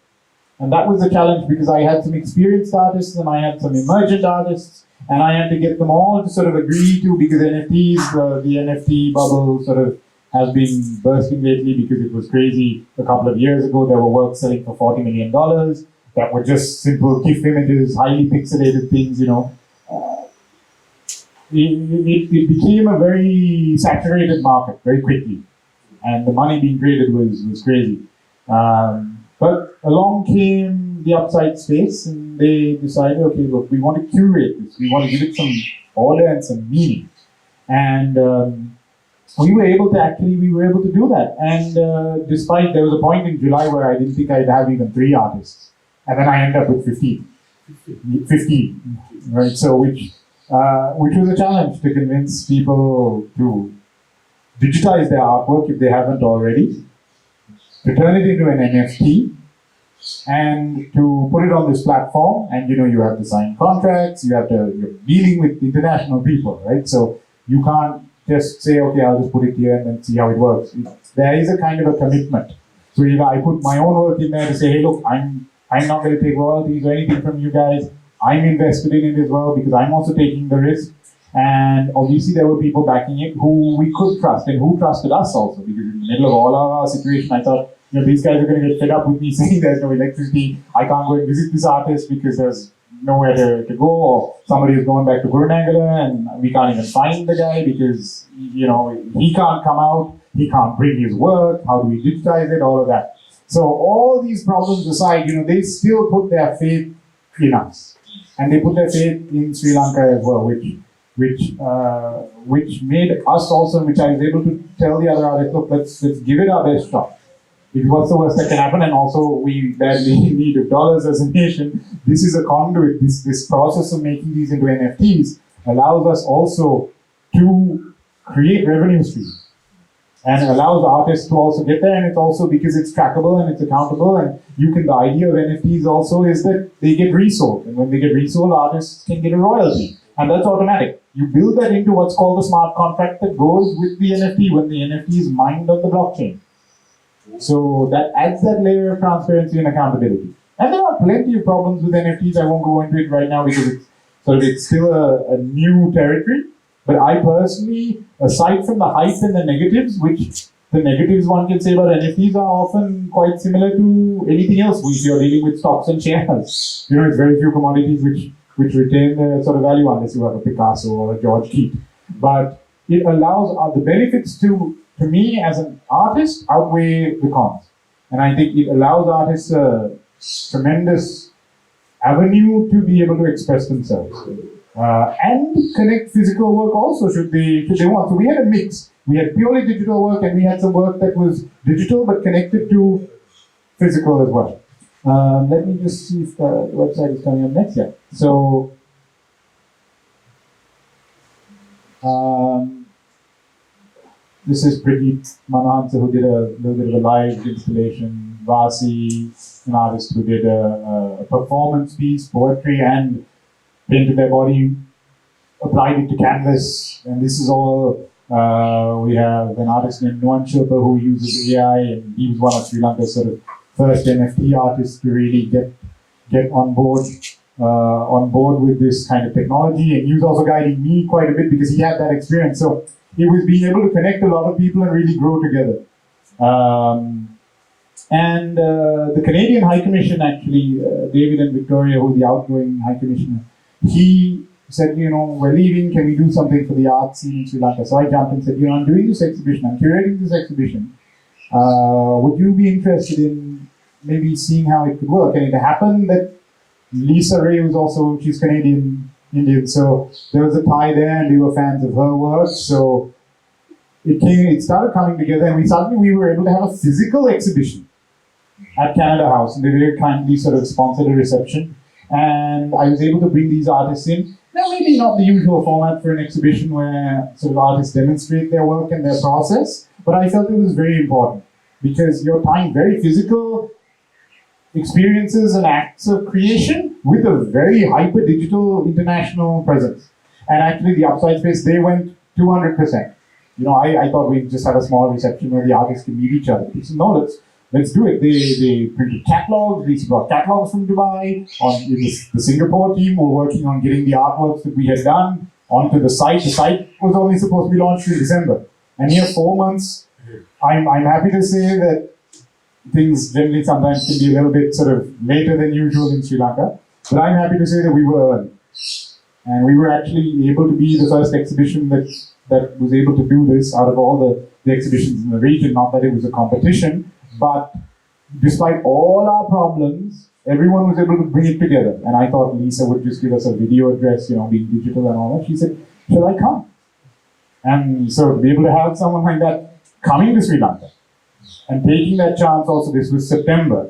S1: And that was the challenge, because I had some experienced artists and I had some emergent artists, and I had to get them all to sort of agree to, because NFTs, the NFT bubble sort of has been bursting lately because it was crazy a couple of years ago. There were works selling for $40 million that were just simple GIF images, highly pixelated things, you know. It became a very saturated market very quickly, and the money being created was crazy. But along came the Upside Space, and they decided, okay, look, we want to curate this. We want to give it some order and some meaning. And we were able to do that. And despite, there was a point in July where I didn't think I'd have even 3 artists. And then I ended up with 15, right? So which was a challenge to convince people to digitize their artwork if they haven't already, to turn it into an NFT, and to put it on this platform. And you have to sign contracts, you're dealing with international people, right? So you can't just say, okay, I'll just put it here and then see how it works. There is a kind of a commitment. So if I put my own work in there to say, hey, look, I'm not going to take royalties or anything from you guys. I'm invested in it as well because I'm also taking the risk. And obviously there were people backing it who we could trust and who trusted us also, because in the middle of all of our situation, I thought, these guys are going to get fed up with me saying there's no electricity. I can't go and visit this artist because there's nowhere to go, or somebody is going back to Gurunagala and we can't even find the guy because, he can't come out, he can't bring his work, how do we digitize it, all of that. So all these problems aside, they still put their faith in us. And they put their faith in Sri Lanka as well, which made us also, which I was able to tell the other artists, look, let's give it our best shot. Because what's the worst that can happen? And also we badly need of dollars as a nation. This is a conduit. This process of making these into NFTs allows us also to create revenue streams. And it allows artists to also get there, and it's also because it's trackable and it's accountable, and the idea of NFTs also is that they get resold, and when they get resold, artists can get a royalty, and that's automatic. You build that into what's called the smart contract that goes with the NFT when the NFT is mined on the blockchain. So that adds that layer of transparency and accountability. And there are plenty of problems with NFTs. I won't go into it right now because it's still a new territory. But I personally, aside from the hype and the negatives, which the negatives one can say about NFTs are often quite similar to anything else. If you're dealing with stocks and shares, it's very few commodities which which retain their sort of value unless you have a Picasso or a George Keith. But it allows the benefits to me as an artist outweigh the cons. And I think it allows artists a tremendous avenue to be able to express themselves. And connect physical work also should they want. So we had a mix. We had purely digital work and we had some work that was digital but connected to physical as well. Let me just see if the website is coming up next. Yeah. So this is Brigitte Manhanse, who did a little bit of a live installation. Vasi, an artist who did a performance piece, poetry, and painted their body, applied it to canvas. And this is all, we have an artist named Nuan Shilpa who uses AI, and he was one of Sri Lanka's sort of first NFT artists to really get on board with this kind of technology. And he was also guiding me quite a bit because he had that experience. So it was being able to connect a lot of people and really grow together. And the Canadian High Commission, actually, David and Victoria, who are the outgoing High Commissioner, he said, we're leaving, can we do something for the art scene in Sri Lanka? So I jumped and said, I'm doing this exhibition, I'm curating this exhibition. Would you be interested in maybe seeing how it could work? And it happened that Lisa Ray was also, she's Canadian Indian, so there was a tie there and we were fans of her work. So it started coming together and we were able to have a physical exhibition at Canada House, and they very kindly sort of sponsored a reception. And I was able to bring these artists in. Now, maybe not the usual format for an exhibition where sort of artists demonstrate their work and their process, but I felt it was very important because you're tying very physical experiences and acts of creation with a very hyper digital international presence. And actually, the Upside Space, they went 200%. I thought we'd just have a small reception where the artists can meet each other. He said, no, let's do it. They printed catalogs. We brought catalogs from Dubai. The Singapore team were working on getting the artworks that we had done onto the site. The site was only supposed to be launched in December. And here, 4 months, I'm happy to say that things generally sometimes can be a little bit sort of later than usual in Sri Lanka. But I'm happy to say that we were early. And we were actually able to be the first exhibition that was able to do this out of all the exhibitions in the region. Not that it was a competition, but despite all our problems, everyone was able to bring it together. And I thought Lisa would just give us a video address, being digital and all that. She said, shall I come? And so to be able to have someone like that coming to Sri Lanka and taking that chance also, this was September,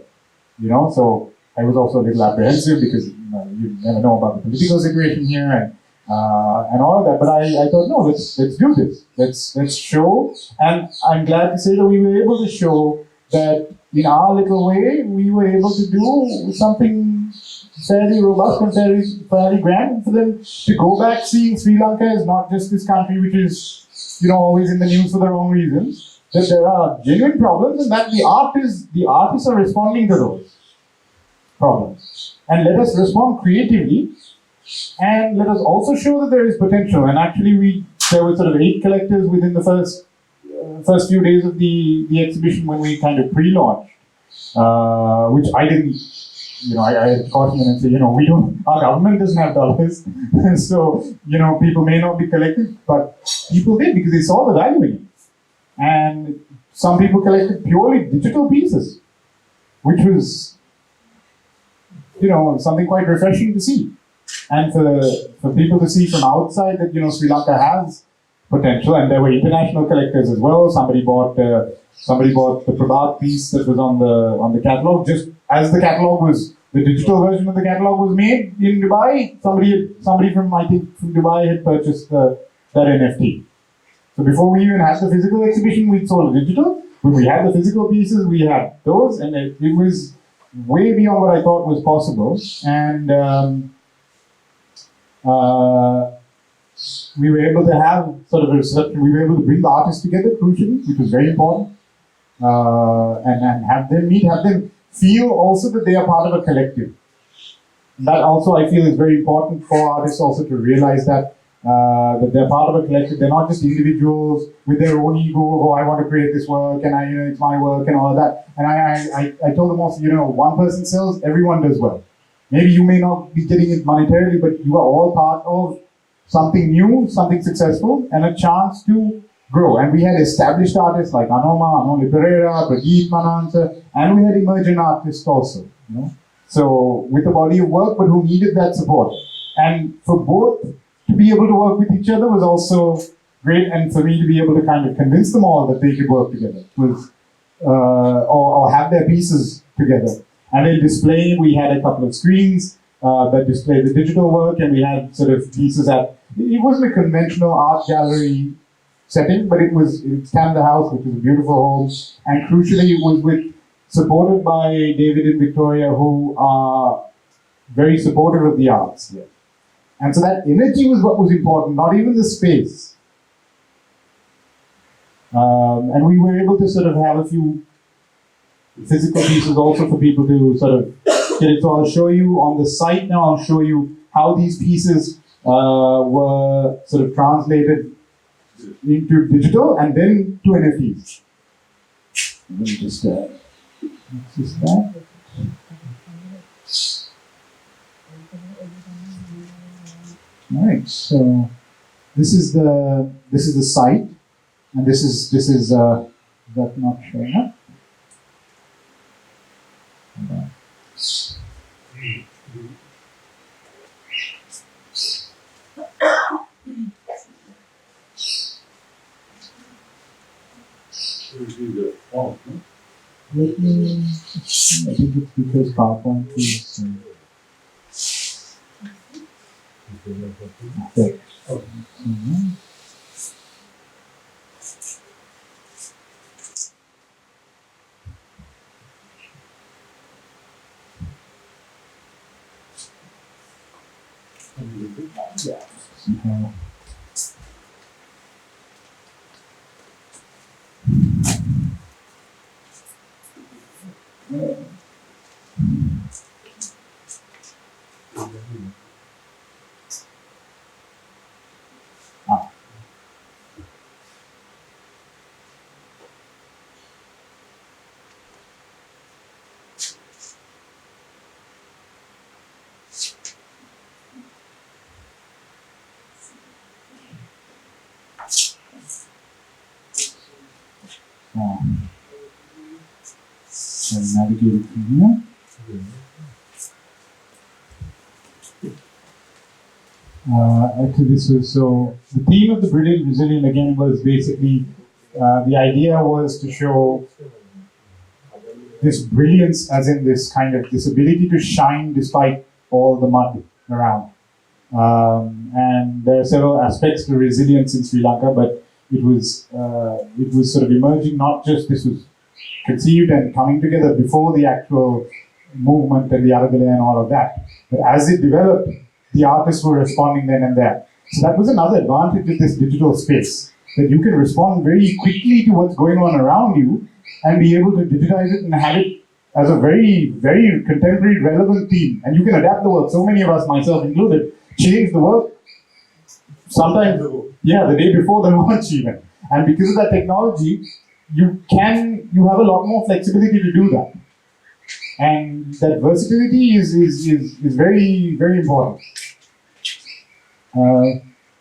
S1: so I was also a little apprehensive because you never know about the political situation here and all of that. But I thought, no, let's do this. Let's show. And I'm glad to say that we were able to show that in our little way, we were able to do something fairly robust and fairly grand for them to go back seeing Sri Lanka as not just this country which is, always in the news for the wrong reasons, that there are genuine problems and that the artists are responding to those problems. And let us respond creatively and let us also show that there is potential. And actually there were sort of 8 collectors within the first few days of the exhibition when we kind of pre-launched, which I didn't, I caution them and say, our government doesn't have dollars, so, people may not be collecting, but people did because they saw the value in it. And some people collected purely digital pieces, which was, something quite refreshing to see. And for people to see from outside that, Sri Lanka has potential, and there were international collectors as well. Somebody bought the Prabhat piece that was on the catalog. Just as the digital version of the catalog was made in Dubai, somebody from Dubai had purchased that NFT. So before we even had the physical exhibition, we sold digital. When we had the physical pieces, we had those, and it was way beyond what I thought was possible. And we were able to have sort of a reception. We were able to bring the artists together, crucially, which was very important, and have them meet, have them feel also that they are part of a collective. And that also I feel is very important for artists also to realize that they're part of a collective. They're not just individuals with their own ego. Oh, I want to create this work, and it's my work, and all of that. And I told them also, one person sells, everyone does well. Maybe you may not be getting it monetarily, but you are all part of something new, something successful, and a chance to grow. And we had established artists like Anoli Pereira, Pradeep Manansa, and we had emerging artists also. So with a body of work, but who needed that support. And for both to be able to work with each other was also great, and for me to be able to kind of convince them all that they could work together was, or have their pieces together. And then display, we had a couple of screens that display the digital work, and we had sort of pieces it wasn't a conventional art gallery setting, but it's Canada House, which is a beautiful home, and crucially it was supported by David and Victoria, who are very supportive of the arts here. And so that energy was what was important, not even the space. And we were able to sort of have a few physical pieces also for people to sort of get it. So I'll show you on the site now, I'll show you how these pieces were sort of translated into digital and then to NFTs. Let me just that. All right, so this is the site, and this is that not showing up. Let me. I think it's because PowerPoint is. Okay. Yeah. Somehow. So navigate it from here. Actually, this was so. The theme of the Brilliant Brazilian again was basically the idea was to show this brilliance, as in this kind of this ability to shine despite all the mud around. And there are several aspects to resilience in Sri Lanka, but it was sort of emerging. Not just this was conceived and coming together before the actual movement and the Arabella and all of that. But as it developed, the artists were responding then and there. So that was another advantage of this digital space, that you can respond very quickly to what's going on around you and be able to digitize it and have it as a very, very contemporary, relevant theme. And you can adapt the work. So many of us, myself included, change the work sometimes, the day before the launch even. And because of that technology, you have a lot more flexibility to do that. And that versatility is very, very important.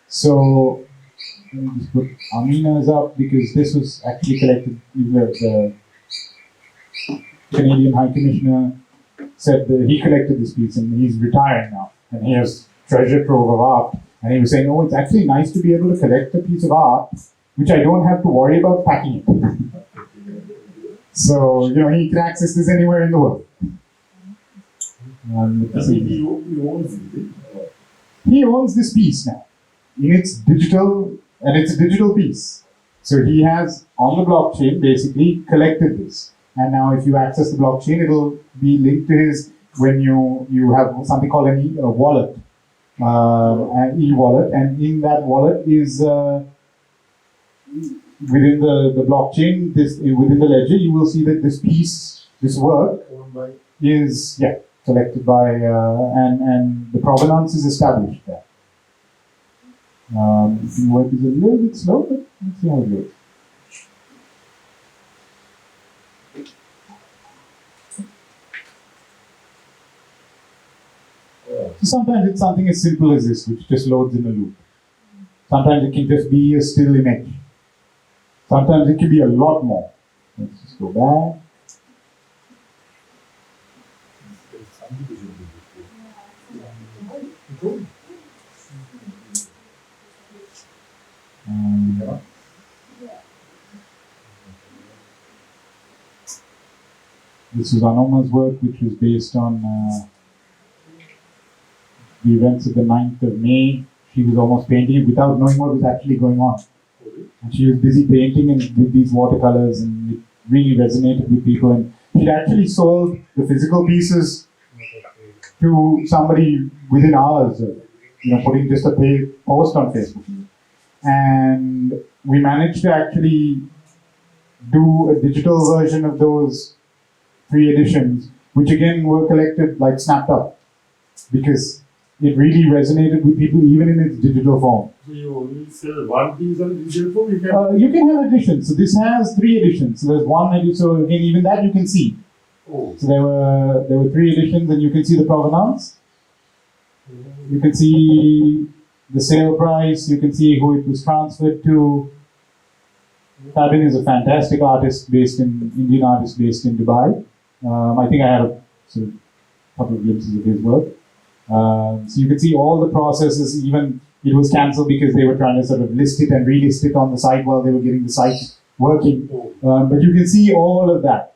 S1: So let me just put Amina's up, because this was actually collected. The Canadian High Commissioner said that he collected this piece and he's retiring now. And he has treasure trove of art. And he was saying, it's actually nice to be able to collect a piece of art which I don't have to worry about packing it. So, he can access this anywhere in the world. He owns this piece now. It's a digital piece. So he has, on the blockchain, basically collected this. And now if you access the blockchain, it'll be linked to his, when you have something called a wallet, an e-wallet, and in that wallet is, within the blockchain, within the ledger, you will see that this piece, this work, is collected by, and the provenance is established there. The work is a little bit slow, but let's see how it goes. Sometimes it's something as simple as this, which just loads in a loop. Sometimes it can just be a still image. Sometimes it can be a lot more. Let's just go back. This is Anuma's work, which was based on the events of the 9th of May. She was almost painting it without knowing what was actually going on. And she was busy painting and with these watercolors, and it really resonated with people. And she'd actually sold the physical pieces to somebody within hours of, putting just a post on Facebook. And we managed to actually do a digital version of those 3 editions, which again were collected, like snapped up, because it really resonated with people even in its digital form.
S2: So you only sell one piece on digital form?
S1: You can have editions. So this has 3 editions. So there's 1 edition. So again, even that you can see.
S2: Oh.
S1: So there were 3 editions, and you can see the provenance. You can see the sale price. You can see who it was transferred to. Fabin is a fantastic Indian artist based in Dubai. I think I had a couple of glimpses of his work. So you can see all the processes. Even it was cancelled because they were trying to sort of list it and relist it on the site while they were getting the site working. But you can see all of that.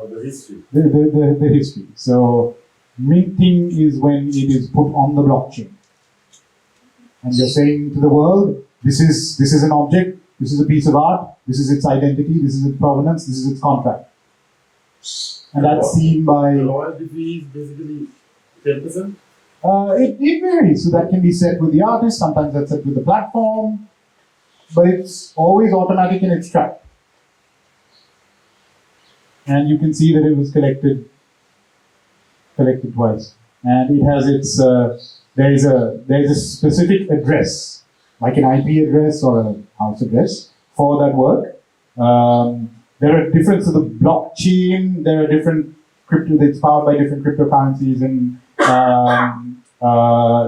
S2: The history.
S1: The history. So minting is when it is put on the blockchain, and you're saying to the world, this is an object, this is a piece of art, this is its identity, this is its provenance, this is its contract. And that's seen by...
S2: The royalty fee is basically 10%?
S1: It varies. So that can be set with the artist, sometimes that's set with the platform, but it's always automatic and it's tracked. And you can see that it was collected twice. And it has its, there is a specific address, like an IP address or a house address for that work. There are different, so the blockchain, there are different crypto, it's powered by different cryptocurrencies and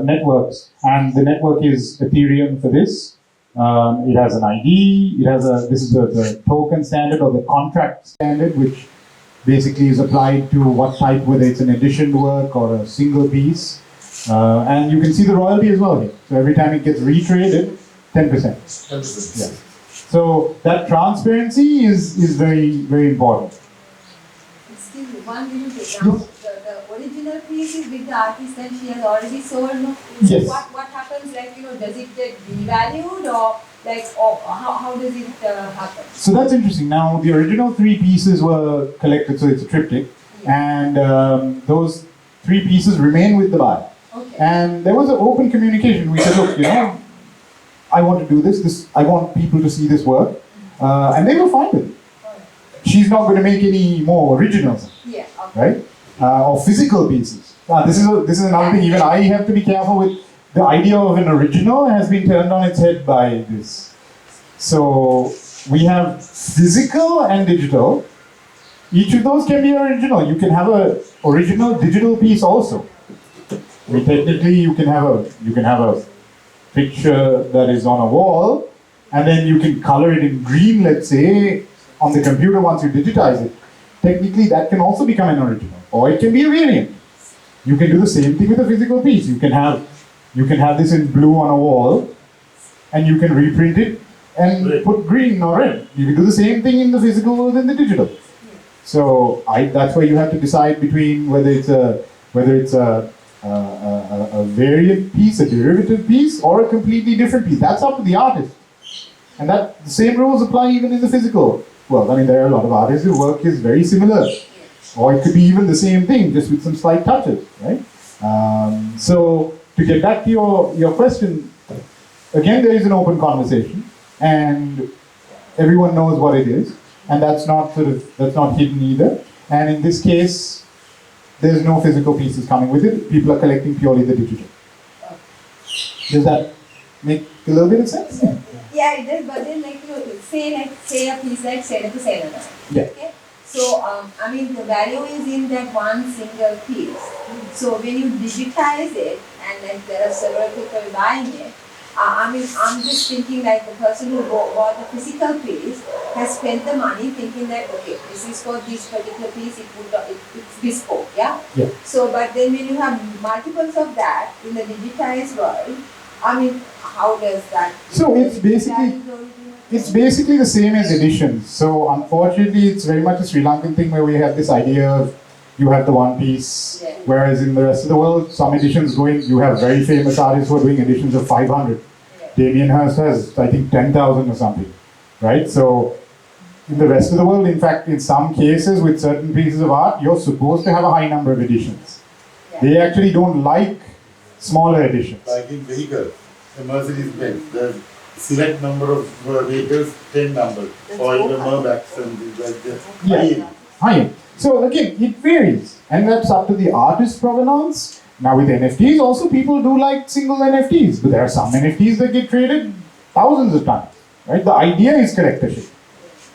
S1: networks. And the network is Ethereum for this. It has an ID, this is the token standard or the contract standard, which basically is applied to what type, whether it's an edition work or a single piece. And you can see the royalty as well here. So every time it gets retraded, 10%.
S2: 10%.
S1: Yeah. So that transparency is very, very important.
S3: Still, one minute now. The original piece is with the artist and she has already sold. No?
S1: Yes.
S3: What happens? Like, does it get devalued or how does it happen?
S1: So that's interesting. Now the original 3 pieces were collected, so it's a triptych, and those 3 pieces remain with the buyer.
S3: Okay.
S1: And there was an open communication. We said, look, I want to do this. I want people to see this work, and they were fine with it. She's not going to make any more originals,
S3: Yeah. Okay.
S1: right? Or physical pieces. This is another thing. Even I have to be careful with the idea of an original has been turned on its head by this. So we have physical and digital. Each of those can be original. You can have an original digital piece also. Technically, you can have a picture that is on a wall, and then you can color it in green, let's say, on the computer once you digitize it. Technically, that can also become an original, or it can be a variant. You can do the same thing with a physical piece. You can have this in blue on a wall, and you can reprint it and put green or red. You can do the same thing in the physical world and the digital. So that's where you have to decide between whether it's a variant piece, a derivative piece, or a completely different piece. That's up to the artist. And the same rules apply even in the physical world. I mean, there are a lot of artists whose work is very similar. Or it could be even the same thing, just with some slight touches, right? So to get back to your question, again, there is an open conversation, and everyone knows what it is, and that's not hidden either. And in this case, there's no physical pieces coming with it. People are collecting purely the digital. Does that make a little bit of sense?
S3: Yeah, it does. But then, say a piece like seller to seller.
S1: Yeah.
S3: Okay. So, the value is in that one single piece. So, when you digitize it and like there are several people buying it. I mean, I'm just thinking like the person who bought the physical piece has spent the money thinking that, okay, this is for this particular piece, it's bespoke, yeah?
S1: Yeah.
S3: So, but then when you have multiples of that in the digitized world, I mean, how does that?
S1: So it's basically the same as editions. So unfortunately, it's very much a Sri Lankan thing where we have this idea of you have the one piece,
S3: Yeah.
S1: whereas in the rest of the world, some editions going, you have very famous artists who are doing editions of 500.
S3: Yeah.
S1: Damien Hirst has, I think, 10,000 or something, right? So in the rest of the world, in fact, in some cases with certain pieces of art, you're supposed to have a high number of editions.
S3: Yeah.
S1: They actually don't like smaller editions.
S4: Like in vehicle, the Mercedes-Benz, the select number of vehicles, 10 numbers,
S3: That's
S4: or even
S3: 400.
S4: Merbax and things like that.
S1: Yeah. High. So again, it varies, and that's up to the artist's provenance. Now with NFTs, also people do like single NFTs, but there are some NFTs that get traded thousands of times, right? The idea is collectorship.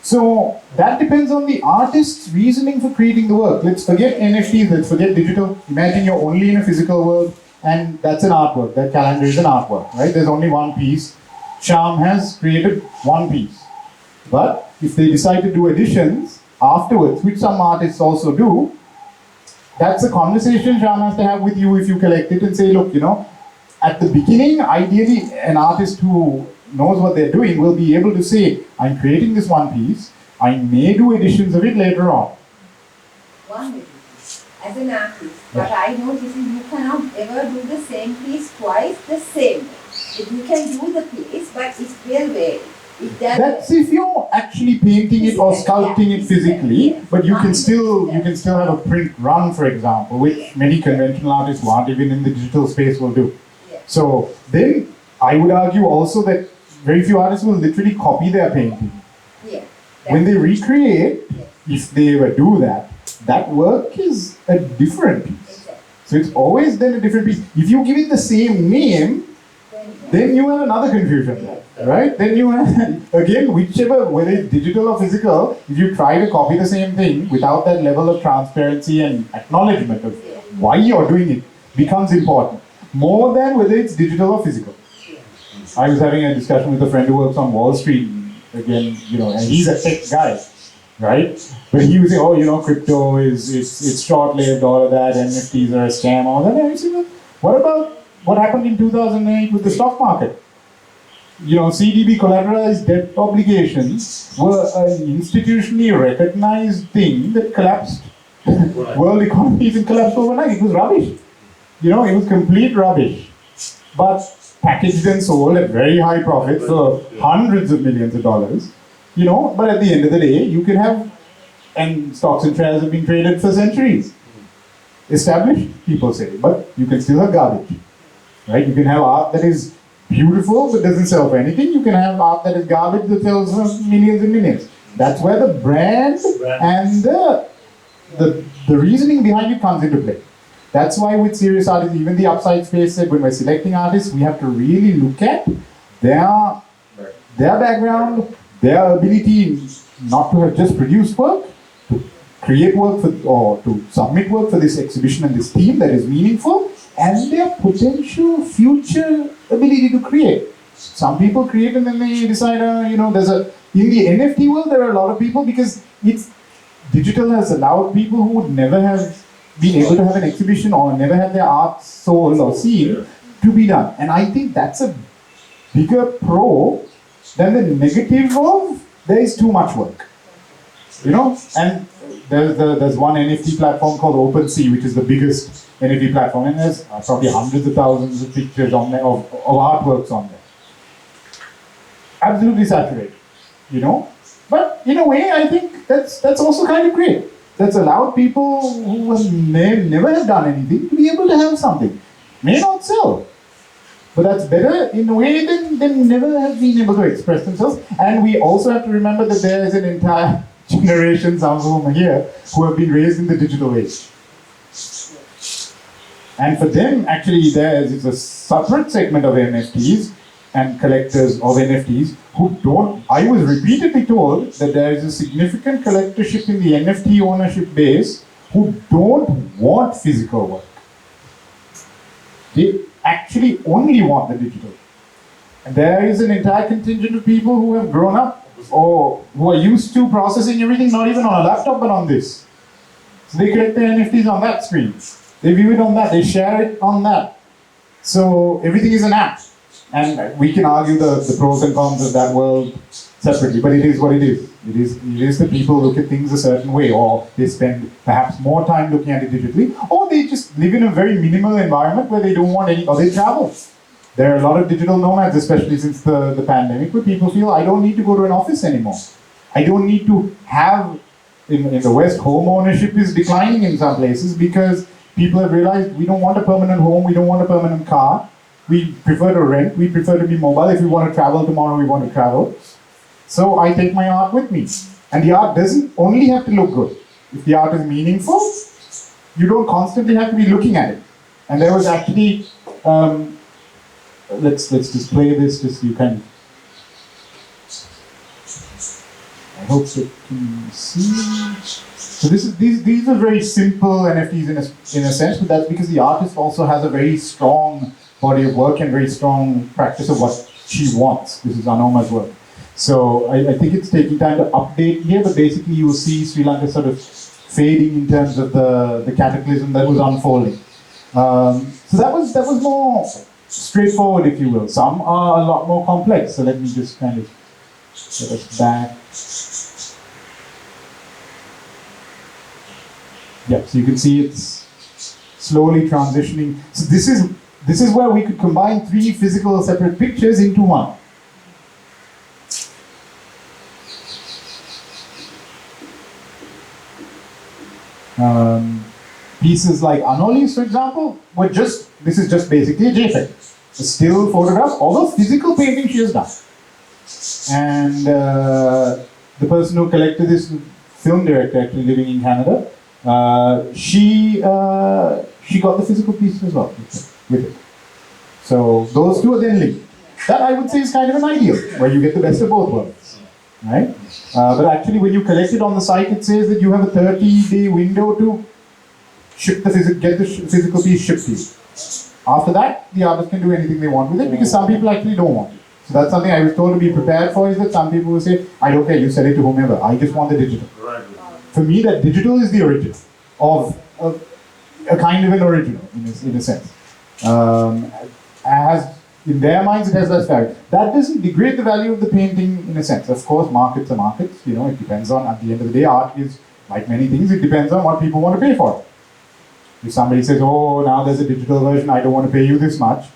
S1: So that depends on the artist's reasoning for creating the work. Let's forget NFTs, let's forget digital. Imagine you're only in a physical world, and that's an artwork. That calendar is an artwork, right? There's only one piece. Charm has created one piece. But if they decide to do editions afterwards, which some artists also do, that's a conversation Charm has to have with you if you collect it and say, look, at the beginning, ideally, an artist who knows what they're doing will be able to say, I'm creating this one piece, I may do editions of it later on.
S3: One minute, as an artist, what I notice is you cannot ever do the same piece twice the same way. You can do the piece, but it will vary.
S1: That's if you're actually painting it or sculpting it physically, but you can still have a print run, for example, which many conventional artists who aren't even in the digital space will do. So then I would argue also that very few artists will literally copy their painting. When they recreate, if they ever do that, that work is a different piece. So it's always then a different piece. If you give it the same name, then you have another confusion there, right? Then you have, again, whichever, whether it's digital or physical, if you try to copy the same thing without that level of transparency and acknowledgement of why you're doing it, becomes important. More than whether it's digital or physical. I was having a discussion with a friend who works on Wall Street, again, and he's a tech guy, right? But he was saying, crypto it's short-lived, all of that, NFTs are a scam, all that. And I said, what about what happened in 2008 with the stock market? CDB collateralized debt obligations were an institutionally recognized thing that collapsed. World economy even collapsed overnight. It was rubbish. It was complete rubbish. But packaged and sold at very high profit for hundreds of millions of dollars. But at the end of the day, you can have, and stocks and shares have been traded for centuries. Established, people say, but you can still have garbage. Right? You can have art that is beautiful but doesn't sell for anything. You can have art that is garbage that sells for millions and millions. That's where the brand and the reasoning behind it comes into play. That's why with serious artists, even the Upside Space said when we're selecting artists, we have to really look at their background, their ability not to have just produced work, to create work or to submit work for this exhibition and this theme that is meaningful, and their potential future ability to create. Some people create and then they decide, in the NFT world, there are a lot of people because digital has allowed people who would never have been able to have an exhibition or never have their art sold or seen to be done. And I think that's a bigger pro than the negative of there is too much work. And there's one NFT platform called OpenSea, which is the biggest NFT platform, and there's probably hundreds of thousands of pictures on there, of artworks on there. Absolutely saturated, But in a way, I think that's also kind of great. That's allowed people who never have done anything to be able to have something. May not sell, but that's better in a way than never have been able to express themselves. And we also have to remember that there is an entire generation, some of whom are here, who have been raised in the digital age. And for them, actually, there is a separate segment of NFTs and collectors of NFTs who don't. I was repeatedly told that there is a significant collectorship in the NFT ownership base who don't want physical work. They actually only want the digital. And there is an entire contingent of people who have grown up or who are used to processing everything, not even on a laptop, but on this. So they collect their NFTs on that screen. They view it on that, they share it on that. So everything is an app. And we can argue the pros and cons of that world separately, but it is what it is. It is the people look at things a certain way, or they spend perhaps more time looking at it digitally, or they just live in a very minimal environment where they don't want any, or they travel. There are a lot of digital nomads, especially since the pandemic, where people feel, I don't need to go to an office anymore. I don't need to have, in the West, home ownership is declining in some places because people have realized we don't want a permanent home, we don't want a permanent car. We prefer to rent, we prefer to be mobile. If we want to travel tomorrow, we want to travel. So I take my art with me. And the art doesn't only have to look good. If the art is meaningful, you don't constantly have to be looking at it. And there was actually, let's display this just so you can, I hope you can see. So these are very simple NFTs in a sense, but that's because the artist also has a very strong body of work and very strong practice of what she wants. This is Anoma's work. So I think it's taking time to update here, but basically you will see Sri Lanka sort of fading in terms of the cataclysm that was unfolding. So that was more straightforward, if you will. Some are a lot more complex. So let me just kind of get us back. Yeah, so you can see it's slowly transitioning. So this is where we could combine 3 physical separate pictures into one. Pieces like Anoli's, for example, this is just basically a JPEG. A still photograph, although physical painting she has done. And the person who collected this, film director actually living in Canada, she got the physical piece as well with it. So those two are then linked. That I would say is kind of an ideal, where you get the best of both worlds, right? But actually when you collect it on the site, it says that you have a 30-day window to get the physical piece shipped to you. After that, the artist can do anything they want with it, because some people actually don't want it. So that's something I was told to be prepared for, is that some people will say, I don't care, you sell it to whomever, I just want the digital. For me, that digital is the original of a kind of an original, in a sense. As in their minds, it has less value. That doesn't degrade the value of the painting in a sense. Of course, markets are markets. It depends on, at the end of the day, art is, like many things, it depends on what people want to pay for it. If somebody says, oh, now there's a digital version, I don't want to pay you this much.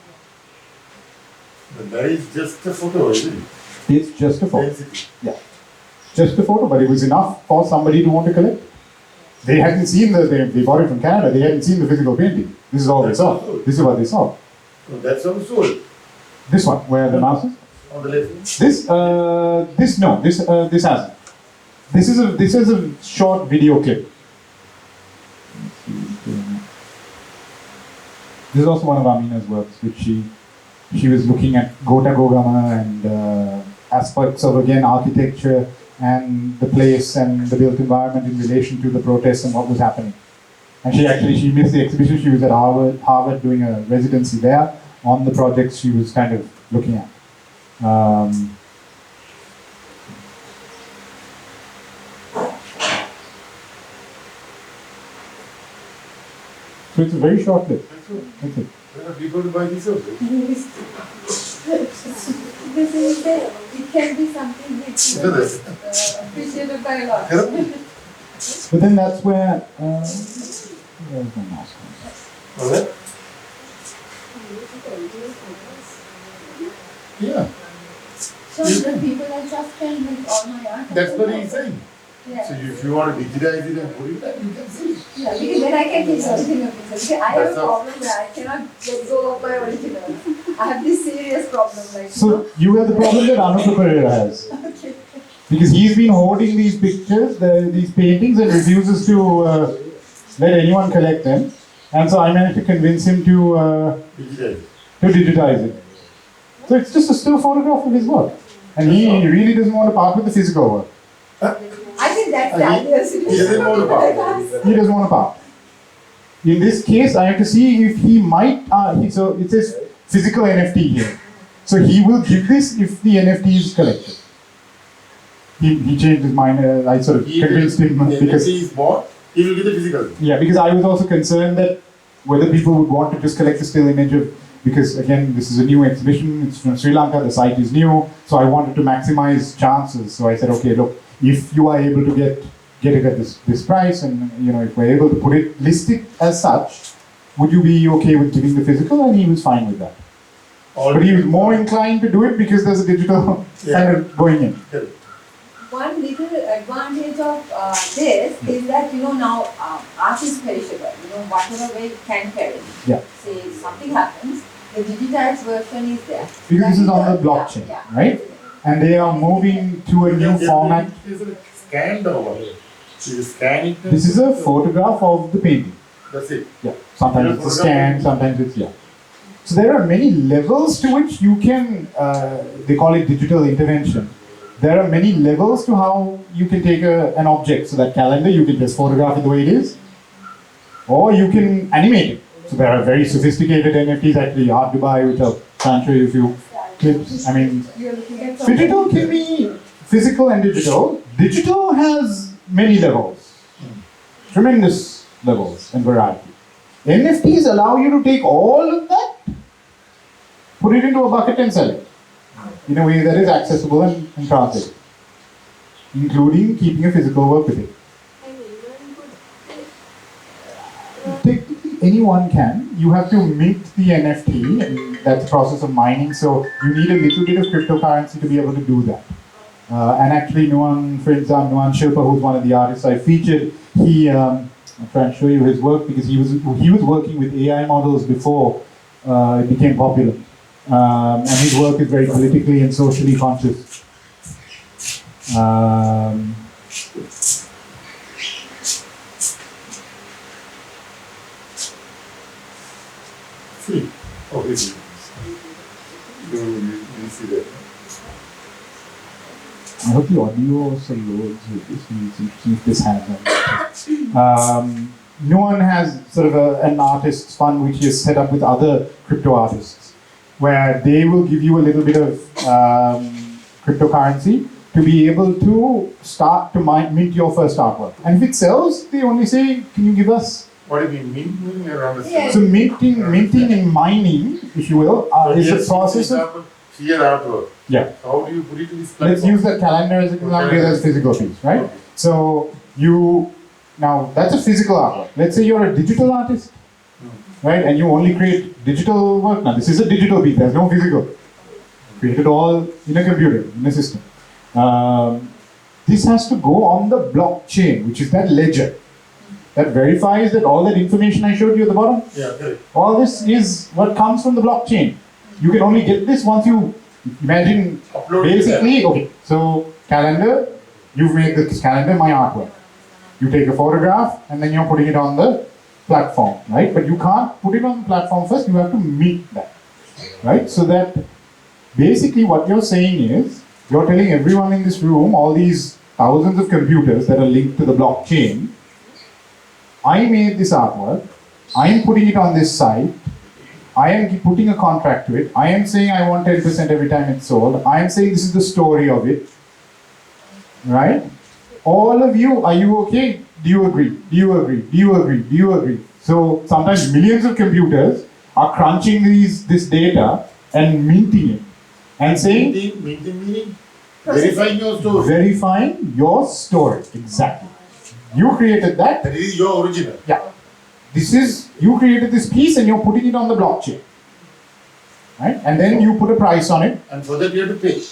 S4: But that is just a photo, isn't it?
S1: It's just a photo.
S4: Density.
S1: Yeah. Just a photo, but it was enough for somebody to want to collect. They hadn't seen they bought it from Canada, they hadn't seen the physical painting. This is all they saw. This is what they saw.
S4: No, that's also sold.
S1: This one, where the mouse is?
S4: On the left.
S1: This hasn't. This is a short video clip. This is also one of Amina's works, which she was looking at Gota Gogama and aspects of, again, architecture and the place and the built environment in relation to the protests and what was happening. And she missed the exhibition. She was at Harvard doing a residency there on the projects she was kind of looking at. So it's a very short clip. That's it.
S4: There are people to buy this also.
S3: This is it can be something which appreciated by a lot.
S1: But then that's where where's my mouse?
S4: Alright? Yeah.
S3: So the people are just can with all my art.
S4: That's what he's saying.
S3: Yeah.
S4: So if you want to digitize it and put it back, you can see it.
S3: Yeah, because then I can keep something of this. Because I have a problem where I cannot let go of my original. I have this serious problem.
S1: So you have the problem that Anupa Pereira has.
S3: Okay.
S1: Because he's been hoarding these pictures, these paintings, and refuses to let anyone collect them. And so I managed to convince him to digitize it. So it's just a still photograph of his work. And he really doesn't want to part with the physical work.
S3: I think that's the idea.
S4: He doesn't want to part.
S1: He doesn't want to part. in this case, I have to see if he might, so it says physical NFT here. So he will give this if the NFT is collected. He changed his mind, I sort of convinced him because...
S4: he is bought, he will get the physical.
S1: Yeah, because I was also concerned that whether people would want to just collect a still image of, because again, this is a new exhibition, it's from Sri Lanka, the site is new, so I wanted to maximize chances. So I said, okay, look, if you are able to get it at this price, and if we're able to list it as such, would you be okay with giving the physical? And he was fine with that. But he was more inclined to do it because there's a digital kind of going in.
S3: One little advantage of this is that now art is perishable. Whatever way it can perish.
S1: Yeah.
S3: Say something happens, the digitized version is there.
S1: Because this is on the blockchain, right? And they are moving to a new format.
S4: Is it scanned or what? You scan it?
S1: This is a photograph of the painting.
S4: That's it.
S1: Yeah. Sometimes it's a scan, sometimes it's So there are many levels to which you can, they call it digital intervention. There are many levels to how you can take an object. So that calendar, you can just photograph it the way it is, or you can animate it. So there are very sophisticated NFTs, actually hard to buy, which I'll try and show you a few clips. I mean, digital can be physical and digital. Digital has many levels, tremendous levels and variety. NFTs allow you to take all of that, put it into a bucket and sell it in a way that is accessible and translated, including keeping a physical work with it. Technically, anyone can. You have to mint the NFT, and that's the process of mining, so you need a little bit of cryptocurrency to be able to do that. And actually, Nuan Shilpa, who's one of the artists I featured, I'll try and show you his work because he was working with AI models before it became popular. And his work is very politically and socially conscious.
S4: Free. Oh, this is. You see that.
S1: I hope the audio also loads with this. We need to keep this hands-on. Nuan has sort of an artist's fund which he has set up with other crypto artists, where they will give you a little bit of cryptocurrency to be able to start to mint your first artwork. And if it sells, they only say, can you give us...
S4: What do you mean? Minting around the
S3: Yeah.
S1: So minting and mining, if you will, is a process of...
S4: Here artwork.
S1: Yeah.
S4: How do you put it in this platform?
S1: Let's use that calendar as an example as a physical piece, right?
S4: Okay.
S1: So now that's a physical artwork. Let's say you're a digital artist, right? And you only create digital work. Now this is a digital piece, there's no physical. Created all in a computer, in a system. This has to go on the blockchain, which is that ledger that verifies that all that information I showed you at the bottom,
S4: Yeah, correct.
S1: all this is what comes from the blockchain. You can only get this once you imagine.
S4: Upload
S1: Basically, okay, so calendar, you've made this calendar my artwork. You take a photograph and then you're putting it on the platform, right? But you can't put it on the platform first, you have to mint that, right? So that basically what you're saying is, you're telling everyone in this room, all these thousands of computers that are linked to the blockchain, I made this artwork, I'm putting it on this site, I am putting a contract to it, I am saying I want 10% every time it's sold, I am saying this is the story of it, right? All of you, are you okay? Do you agree? Do you agree? Do you agree? Do you agree? So sometimes millions of computers are crunching this data and minting it and saying,
S4: Minting meaning? Verifying your story.
S1: verifying your story, exactly. You created that.
S4: That is your original.
S1: Yeah. You created this piece and you're putting it on the blockchain. Right? And then you put a price on it.
S4: And for that you have to pay.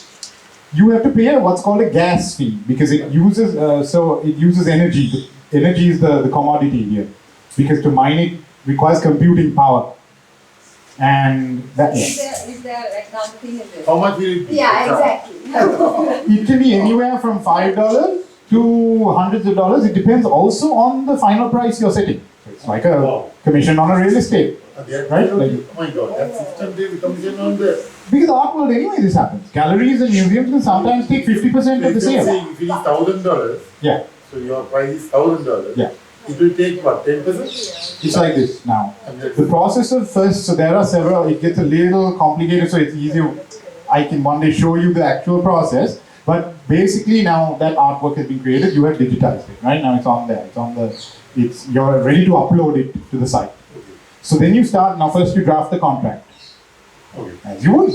S1: You have to pay what's called a gas fee because it uses, energy. Energy is the commodity here. Because to mine it requires computing power. And that,
S3: Is there like now the thing is this?
S4: How much will it be?
S3: Yeah, exactly.
S1: it can be anywhere from $5 to hundreds of dollars. It depends also on the final price you're setting. It's like a commission on a real estate. Right?
S4: Oh my God, that system they commission on the...
S1: Because the art world anyway this happens. Galleries and museums can sometimes take 50% of the sale.
S4: If it is $1,000,
S1: Yeah.
S4: so your price is $1,000.
S1: Yeah.
S4: It will take what, 10%?
S1: It's like this now. The process of first, so there are several, it gets a little complicated, so it's easy. I can one day show you the actual process, but basically now that artwork has been created, you have digitized it, right? Now it's on there, you're ready to upload it to the site. So then you start, now first you draft the contract. As you would,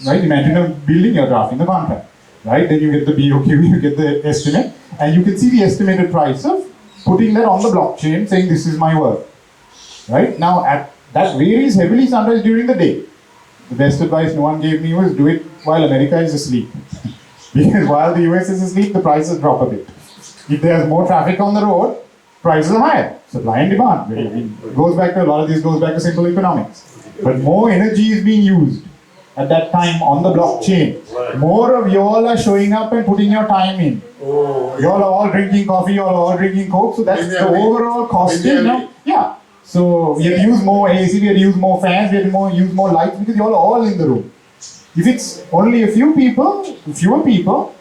S1: right? Imagine a building, you're drafting the contract, right? Then you get the BOQ, you get the estimate, and you can see the estimated price of putting that on the blockchain, saying this is my work, right? Now that varies heavily sometimes during the day. The best advice no one gave me was do it while America is asleep. Because while the US is asleep, the prices drop a bit. If there's more traffic on the road, prices are higher. Supply and demand. It goes back to, a lot of this goes back to simple economics. But more energy is being used at that time on the blockchain. More of y'all are showing up and putting your time in. Y'all are all drinking coffee, y'all are all drinking Coke, so that's the overall costing now. Yeah. So we have to use more AC, we have to use more fans, we have to use more lights because y'all are all in the room. If it's only a few people, fewer people,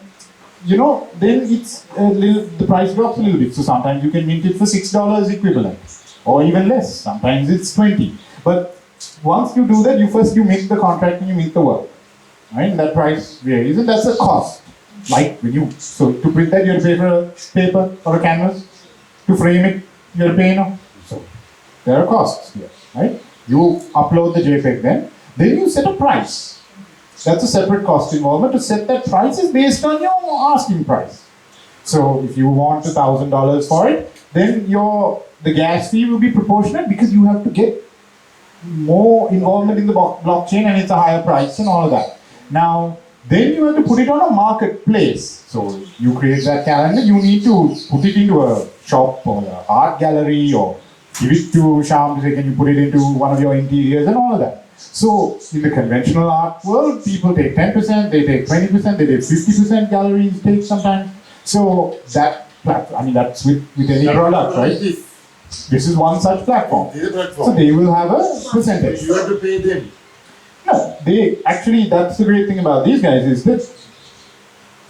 S1: then it's the price drops a little bit. So sometimes you can mint it for $6 equivalent, or even less. Sometimes it's 20. But once you do that, you mint the contract and you mint the work, right? And that price varies, and that's a cost. Like so to print that, you have to pay for a paper or a canvas. To frame it, you have to pay, So there are costs here, right? You upload the JPEG then you set a price. That's a separate cost involvement. To set that price is based on your asking price. So if you want $1,000 for it, then the gas fee will be proportionate because you have to get more involvement in the blockchain and it's a higher price and all of that. Now, then you have to put it on a marketplace. So you create that calendar, you need to put it into a shop or an art gallery or give it to Sham to say, can you put it into one of your interiors and all of that. So in the conventional art world, people take 10%, they take 20%, they take 50%, galleries take sometimes. So that's with any product, right? This is one such platform. So they will have a percentage.
S4: You have to pay them.
S1: No, that's the great thing about these guys is that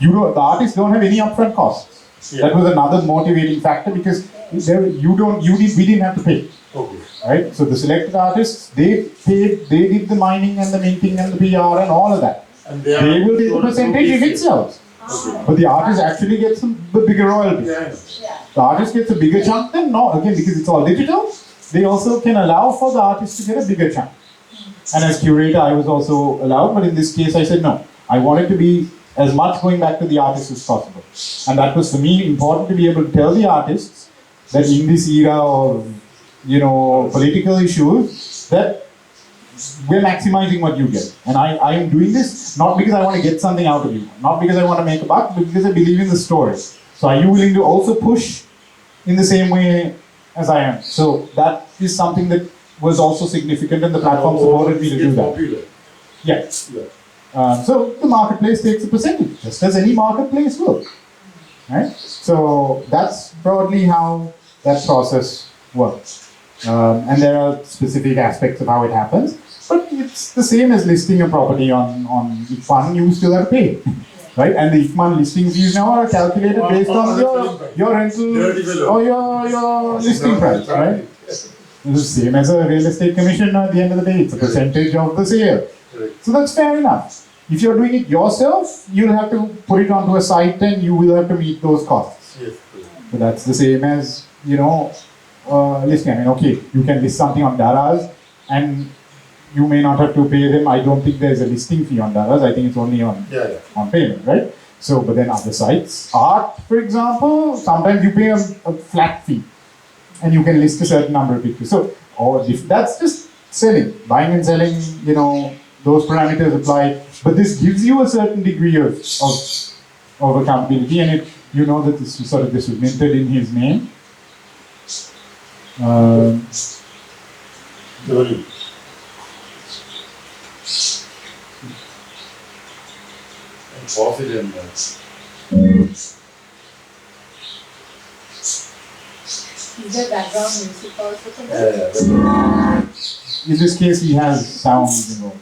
S1: the artists don't have any upfront costs. Yeah. That was another motivating factor because we didn't have to pay.
S4: Okay.
S1: Right? So the selected artists, they did the mining and the minting and the PR and all of that.
S4: And
S1: they will take the percentage if it sells.
S3: Okay.
S1: But the artist actually gets the bigger royalty.
S4: Yeah.
S1: The artist gets a bigger chunk, then because it's all digital, they also can allow for the artist to get a bigger chunk. And as curator, I was also allowed, but in this case, I said no. I wanted to be as much going back to the artist as possible. And that was for me important to be able to tell the artists that in this era of political issues, that we're maximizing what you get. And I am doing this not because I want to get something out of you, not because I want to make a buck, but because I believe in the story. So are you willing to also push in the same way as I am? So that is something that was also significant, and the platform supported me to do that. Yes. Yeah. So the marketplace takes a percentage, just as any marketplace will. Right? So that's broadly how that process works. And there are specific aspects of how it happens, but it's the same as listing a property on IFMAN, you still have to pay. Right? And the IFMAN listing fees now are calculated based on your rental or your listing price, right? It's the same as a real estate commission at the end of the day, it's a percentage of the sale. So that's fair enough. If you're doing it yourself, you'll have to put it onto a site and you will have to meet those costs.
S4: Yes.
S1: So that's the same as, listing. You can list something on Daraz and you may not have to pay them. I don't think there's a listing fee on Daraz. I think it's only on payment, right? So, but then other sites, art, for example, sometimes you pay a flat fee and you can list a certain number of pictures. So, that's just selling, buying and selling, those parameters apply. But this gives you a certain degree of accountability, and that this was minted in his name.
S4: Profit and
S3: Is there background music also for that?
S1: In this case, he has sound, So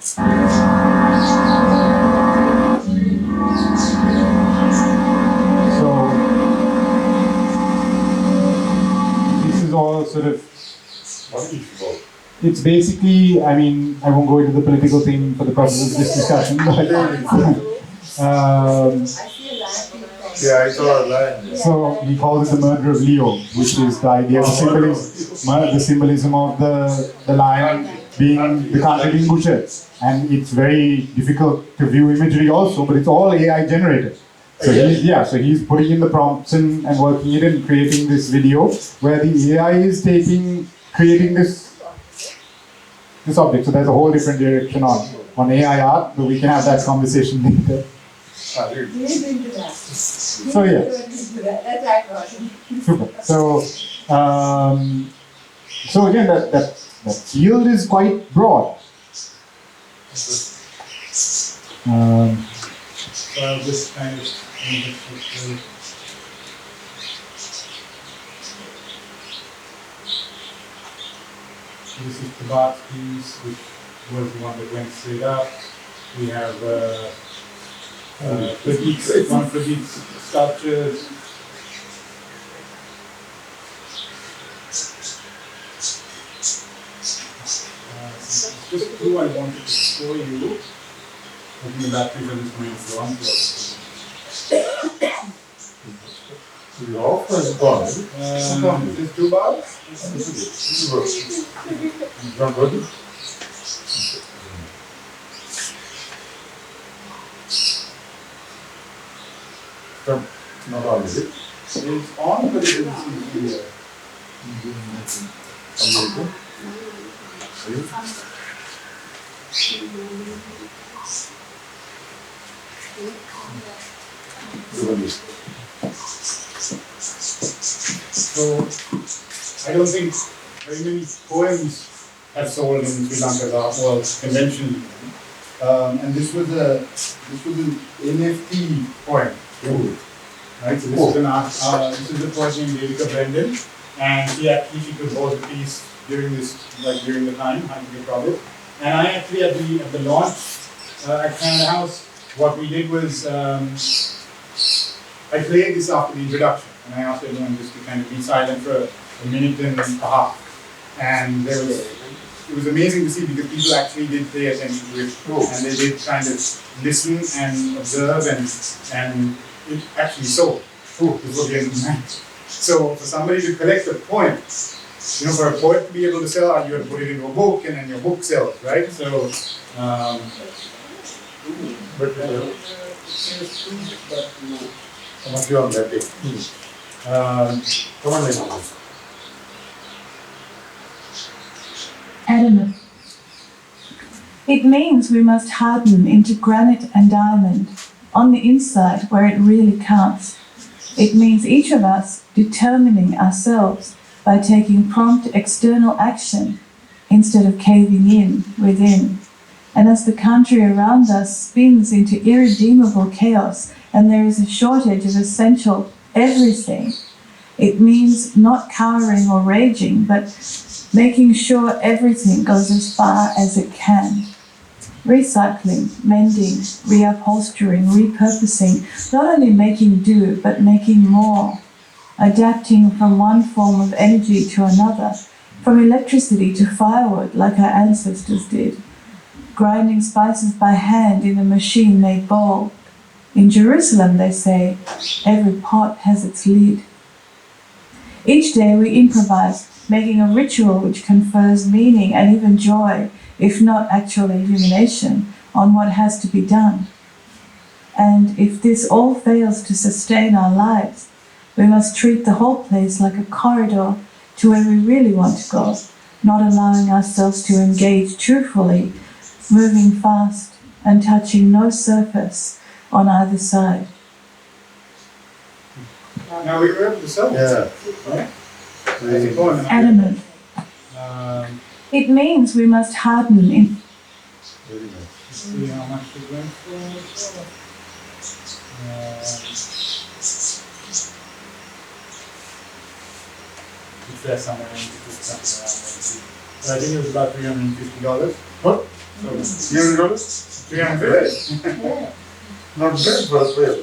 S1: this is is all sort of,
S4: What is it about?
S1: it's basically, I mean, I won't go into the political thing for the purposes of this discussion, but
S3: I see a land.
S4: Yeah, I saw a line.
S1: so he calls it the murder of Leo, which is the idea of the symbolism of the lion being the country being butchered. And it's very difficult to view imagery also, but it's all AI generated. So he's putting in the prompts and working it and creating this video where the AI is creating this object. So there's a whole different direction on AI art, but we can have that conversation later.
S3: He's into that.
S1: So yeah.
S3: That's right, Gordon.
S1: Super. So again, that field is quite broad.
S5: So I'll just kind of this is the box piece, which was the one that went straight up. We have one for these sculptures. Just two I wanted to show you. I think the batteries are just going to run
S4: You off or is it on?
S5: There's two bars.
S4: Not ready? Not on, is it?
S5: It's on, but it doesn't seem to be here. So, I don't think very many poems have sold in Sri Lanka's art world conventionally. And this was an NFT poem. Right, so this is an art. This is a poet named Devika Brendan, and she composed a piece during the time, Hunting Project. And I actually at the launch at Canada House, what we did was I played this after the introduction, and I asked everyone just to kind of be silent for a minute and a half. And it was amazing to see because people actually did pay attention to it, and they did kind of listen and observe, and it actually sold. Is what they meant. So for somebody to collect a poem, for a poet to be able to sell, you have to put it into a book, and then your book sells, right? So,
S4: But how much you on that day? Come on, then.
S6: Adamant. It means we must harden into granite and diamond on the inside where it really counts. It means each of us determining ourselves by taking prompt external action instead of caving in within. And as the country around us spins into irredeemable chaos and there is a shortage of essential everything, it means not cowering or raging, but making sure everything goes as far as it can. Recycling, mending, reupholstering, repurposing, not only making do, but making more. Adapting from one form of energy to another, from electricity to firewood like our ancestors did. Grinding spices by hand in a machine made bold. In Jerusalem, they say, every pot has its lid. Each day we improvise, making a ritual which confers meaning and even joy, if not actual illumination, on what has to be done. And if this all fails to sustain our lives, we must treat the whole place like a corridor to where we really want to go, not allowing ourselves to engage truthfully, moving fast and touching no surface on either side.
S5: now we were able to sell it.
S4: Yeah.
S5: Right?
S6: Adamant. It means we must harden in.
S4: Very nice.
S5: See how much it went for. It's there somewhere in something around there. But I think it was about $350.
S4: What?
S5: So,
S4: $300?
S5: $350.
S4: Not bad for a player.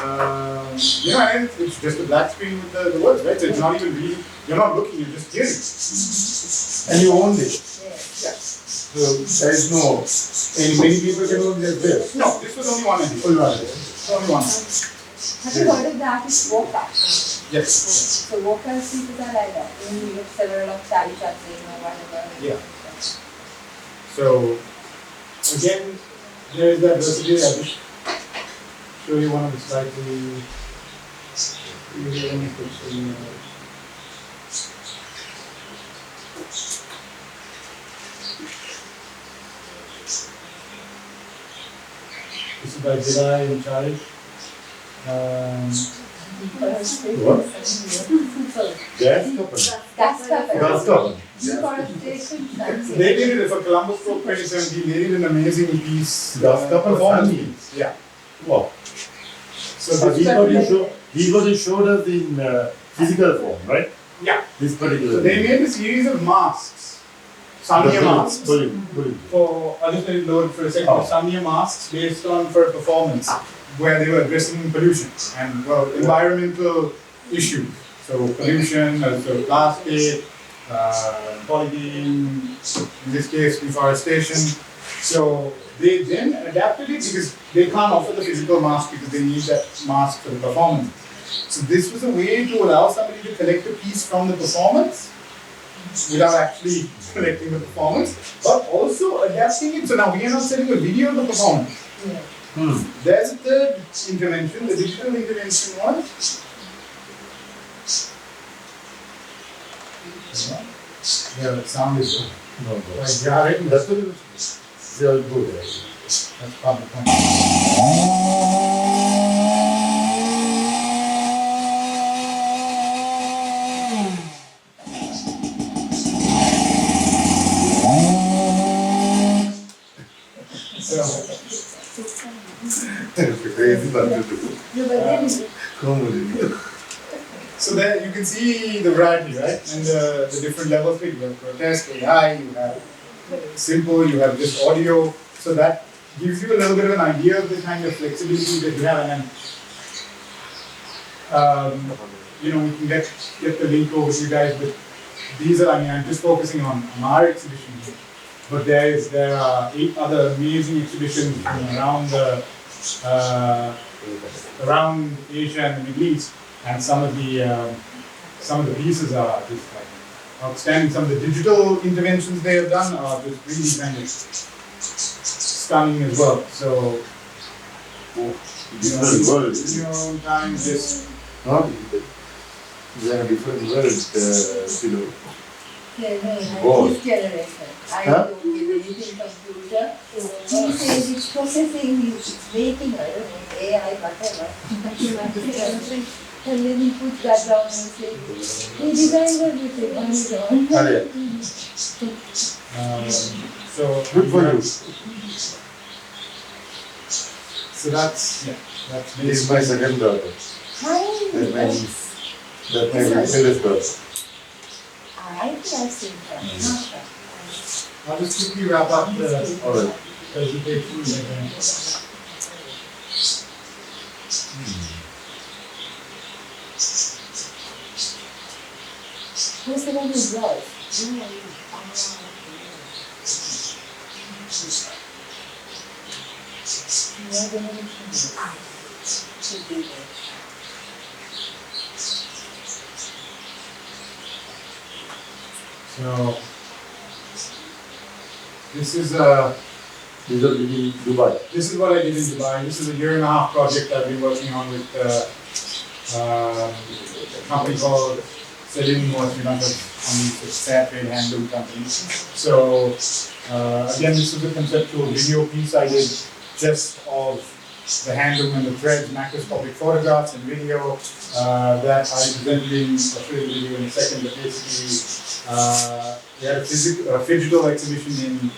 S5: You know, and it's just a black screen with the words, right? So it's not even really, you're not looking, you're just hearing.
S4: And you owned it.
S5: Yeah.
S4: So there is no, and many people can own their place.
S5: No, this was only one edition. Only one.
S3: Have you heard of the artist Walker?
S5: Yes.
S3: So Walker's pieces are like that. You have several of Charlie Chaplin or whatever.
S5: Yeah. So, again, there is that recipe. I'll just show you one of the slightly. This is by Jirai and Charlie.
S4: What? Gas company.
S3: Gas
S4: company.
S3: Deforestation.
S5: They did it for Columbus Folk 2017. They did an amazing piece.
S4: Gas company
S5: performance
S4: family.
S5: piece. Yeah.
S4: Wow.
S5: So
S4: So
S5: this
S4: he was showed us in physical form, right?
S5: Yeah.
S4: This particular.
S5: So they made a series of masks. Sanya masks.
S4: Brilliant.
S5: For, I'll just let it load for a second.
S4: Oh.
S5: Sanya masks based on for a performance where they were addressing pollution and environmental issues. So pollution, so plastic, polythene, in this case deforestation. So they then adapted it because they can't offer the physical mask because they need that mask for the performance. So this was a way to allow somebody to collect a piece from the performance without actually collecting the performance, but also adapting it. So now we are not setting a video of the performance. There's a third intervention, the digital intervention one. Yeah, the sound is
S4: No,
S5: like, yeah, right?
S4: that's very good.
S5: That's part of the point.
S4: Crazy but beautiful.
S5: So there you can see the variety, right? And the different levels. You have grotesque, AI, you have simple, you have just audio. So that gives you a little bit of an idea of the kind of flexibility that you have. And then, we can get the link over to you guys. But these are, I'm just focusing on our exhibition here. But there are 8 other amazing exhibitions around Asia and the Middle East. And some of the pieces are just like outstanding. Some of the digital interventions they have done are just really kind of stunning as well. So,
S4: Different world.
S5: in your own time, just
S4: Not they are different world,
S3: This generation. I
S4: Huh?
S3: don't give anything computer. He says it's processing, it's making AI, whatever. And then he puts that down and says, he designed everything on his own.
S5: so
S4: Good for you.
S5: So that's
S4: This is my second daughter. That my niece. That my eldest daughter.
S3: I think I've seen that. Not that.
S5: I'll just quickly wrap up the
S4: Alright.
S5: presentation.
S3: Who's the one who blows?
S5: So this is
S4: These are in Dubai.
S5: this is what I did in Dubai. This is a 1.5-year project I've been working on with a company called Selim was it's a fair trade handloom company. So again, this is a conceptual video piece I did just of the handloom and the threads, macroscopic photographs and video that I presented in. I'll show you the video in a second. But basically, we had a phygital exhibition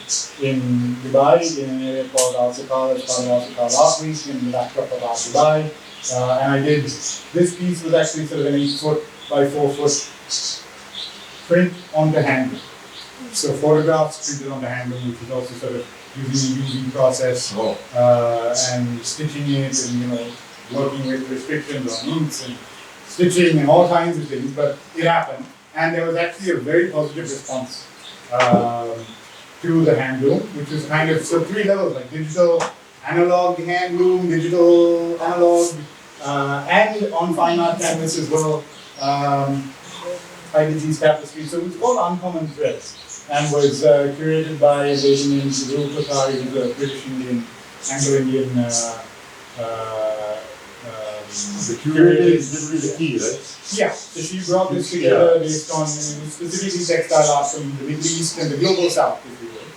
S5: in Dubai in an area called Al Sakal. It's called Al Sakal last week in the backdrop of Al Dubai. And I did this piece was actually sort of an 8-foot by 4-foot print on the handle. So photographs printed on the handle, which is also sort of using the UV process and stitching it and working with restrictions on inks and stitching and all kinds of things, but it happened. And there was actually a very positive response to the hand loom, which is kind of, so 3 levels, like digital, analog hand loom, digital, analog, and on fine art canvas as well. I did these tapestries, so it's called Uncommon Threads, and was curated by a lady named Zul Kakari, who's a British Indian, Anglo-Indian.
S4: The curator is literally the key, right?
S5: Yeah, so she brought this together based on specifically textile art from the Middle East and the global South, if you will.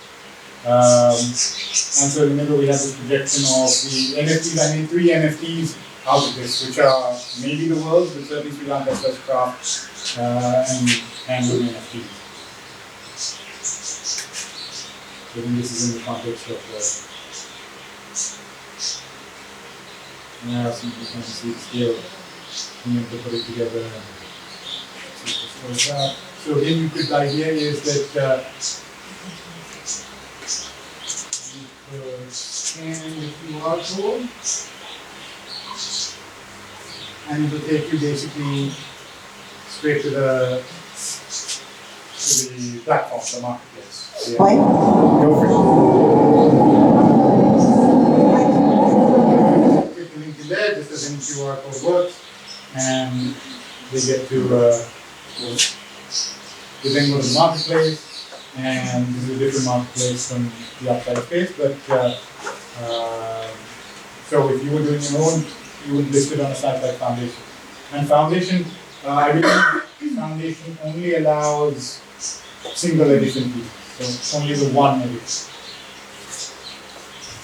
S5: And so in the middle we have this projection of the NFTs. I made 3 NFTs out of this, which are maybe the world's, but certainly Sri Lanka's best craft and handloom NFTs. I think this is in the context of now, so you can see the scale, you have to put it together. So here you could, the idea is that you could scan the QR code, and it will take you basically straight to the platform, the marketplace. So, yeah. Go for it. There, just as any QR code works, and they get to they then go to the marketplace, and this is a different marketplace from the outside space. But so if you were doing your own, you would list it on a site like Foundation. And Foundation, I believe Foundation only allows single edition pieces, so only the one edition.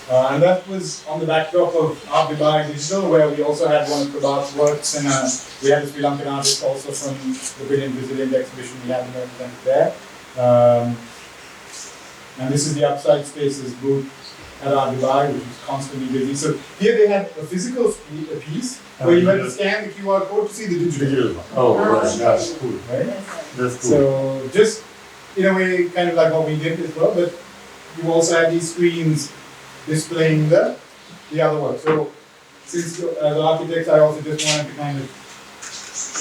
S5: And that was on the backdrop of Art Dubai Digital, where we also had one of Prabhat's works, and we had a Sri Lankan artist also from the brilliant Brazilian exhibition we had represented there. And this is the Upside Spaces booth at Art Dubai, which is constantly busy. So here they had a physical piece where you had to scan the QR code to see the digital one.
S4: Oh, right, that's cool.
S5: Right?
S4: That's cool.
S5: So just in a way, kind of like what we did as well, but you also had these screens displaying the other work. So since as architects, I also just wanted to kind of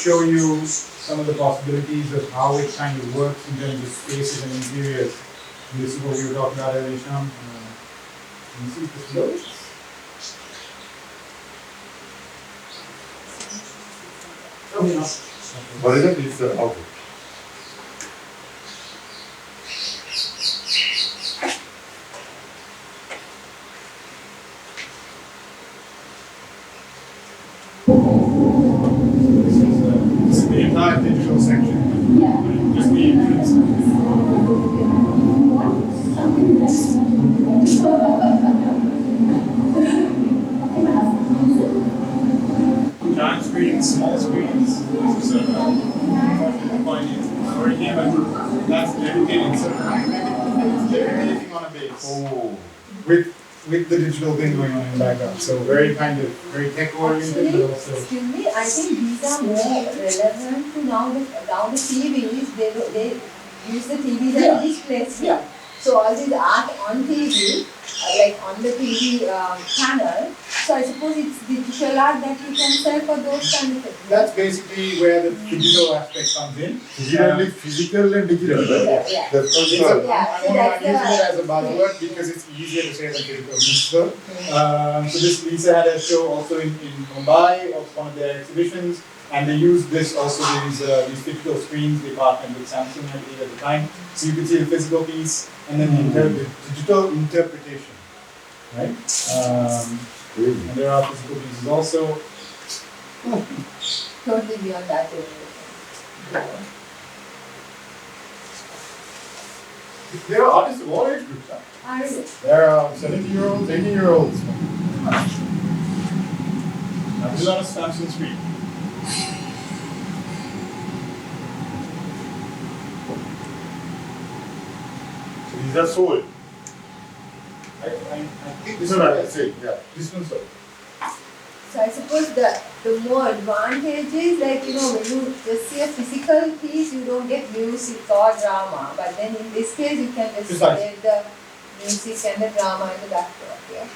S5: show you some of the possibilities of how it kind of works in terms of spaces and interiors. And this is what we were talking about earlier, Sham. Can you see if this works?
S4: What is it? It's output.
S5: This is the entire digital section. Just the entrance. Giant screens, small screens. This is over here, but that's dedicated. So levitating on a base.
S4: Oh.
S5: With the digital thing going on in the background. So very kind of very tech oriented, but also.
S3: Excuse me, I think these are more relevant to now the TVs. They use the TVs as displays.
S5: Yeah.
S3: So all this art on TV, like on the TV panel. So I suppose it's digital art that you can sell for those kind of things.
S5: That's basically where the digital aspect comes in.
S4: Physical and digital, right?
S3: Yeah.
S4: That's
S5: So
S4: also.
S3: Yeah, so
S5: I'm
S3: that's
S5: using it as a
S3: the-
S5: buzzword because it's easier to say than digital. So this Lisa had a show also in Mumbai of one of their exhibitions, and they used this also these digital screens. They partnered with Samsung, I believe, at the time, so you could see the physical piece and then the digital interpretation, right? And there are physical pieces also.
S3: Totally beyond that.
S5: There are artists of all age groups. Huh? There are 70-year-olds, 80-year-olds. Now this is on a Samsung screen.
S4: So these are sold.
S5: I think
S4: This one I can say, yeah.
S5: This one's sold.
S3: So I suppose the more advantage is like, when you just see a physical piece, you don't get music or drama. But then in this case, you can just
S5: Precisely.
S3: get the music and the drama in the backdrop. Yeah.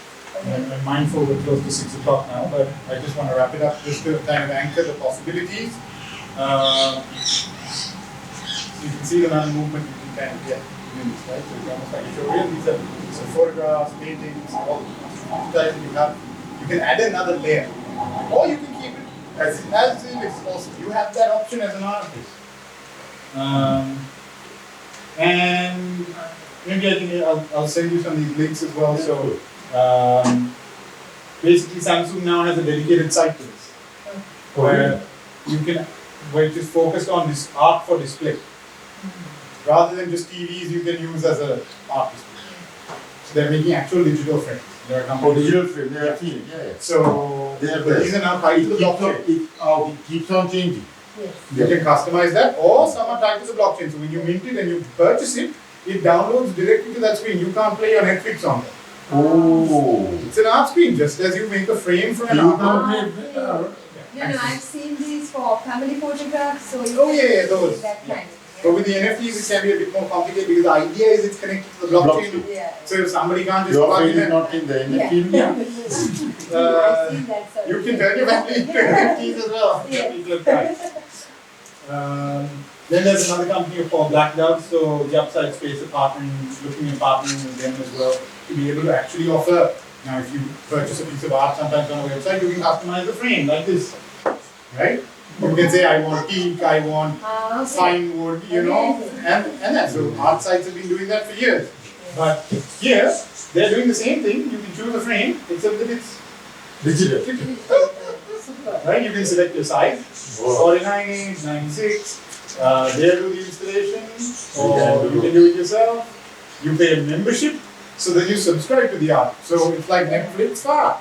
S5: I'm mindful we're close to 6 o'clock now, but I just want to wrap it up just to kind of anchor the possibilities. You can see the amount of movement you can kind of get in this, right? So it's almost like a showreel. These are photographs, paintings, all the types that you have. You can add another layer, or you can keep it as it is possible. You have that option as an artist. And maybe I'll send you some of these links as well. So basically, Samsung now has a dedicated site to this, where it is focused on this art for display. Rather than just TVs, you can use as an art display. So they're making actual digital frames. There are companies.
S4: digital frame, yeah, I've seen it, yeah.
S5: So
S4: They have
S5: these are now tied to the blockchain.
S4: It keeps on changing.
S3: Yes.
S5: You can customize that, or some are tied to the blockchain. So when you mint it and you purchase it, it downloads directly to that screen. You can't play your Netflix on it.
S4: Oh.
S5: It's an art screen, just as you make a frame from an art.
S3: I've seen these for family photographs, so you
S5: Oh, yeah, those.
S3: that kind.
S5: But with the NFTs, it can be a bit more complicated because the idea is it's connected to the blockchain.
S3: Yeah.
S5: So if somebody can't just
S4: Your
S5: plug
S4: frame
S5: in
S4: is
S5: and
S4: not in the NFT.
S3: Yeah.
S5: Uh,
S3: I've seen that sort
S5: you
S3: of
S5: can
S3: thing.
S5: turn your family into NFTs as well.
S3: Yeah.
S5: People have tried. Then there's another company called Black Dove, so the Upside Space are looking at partnering with them as well to be able to actually offer. Now, if you purchase a piece of art sometimes on a website, you can customize the frame like this, right? You can say, I want teak, I want fine wood, and that. So art sites have been doing that for years. But here, they're doing the same thing. You can choose a frame, except that it's
S4: Digital.
S5: right? You can select your size, 49 inch, 96. They do the installation, or you can do it yourself. You pay a membership, so then you subscribe to the art. So it's like Netflix for art.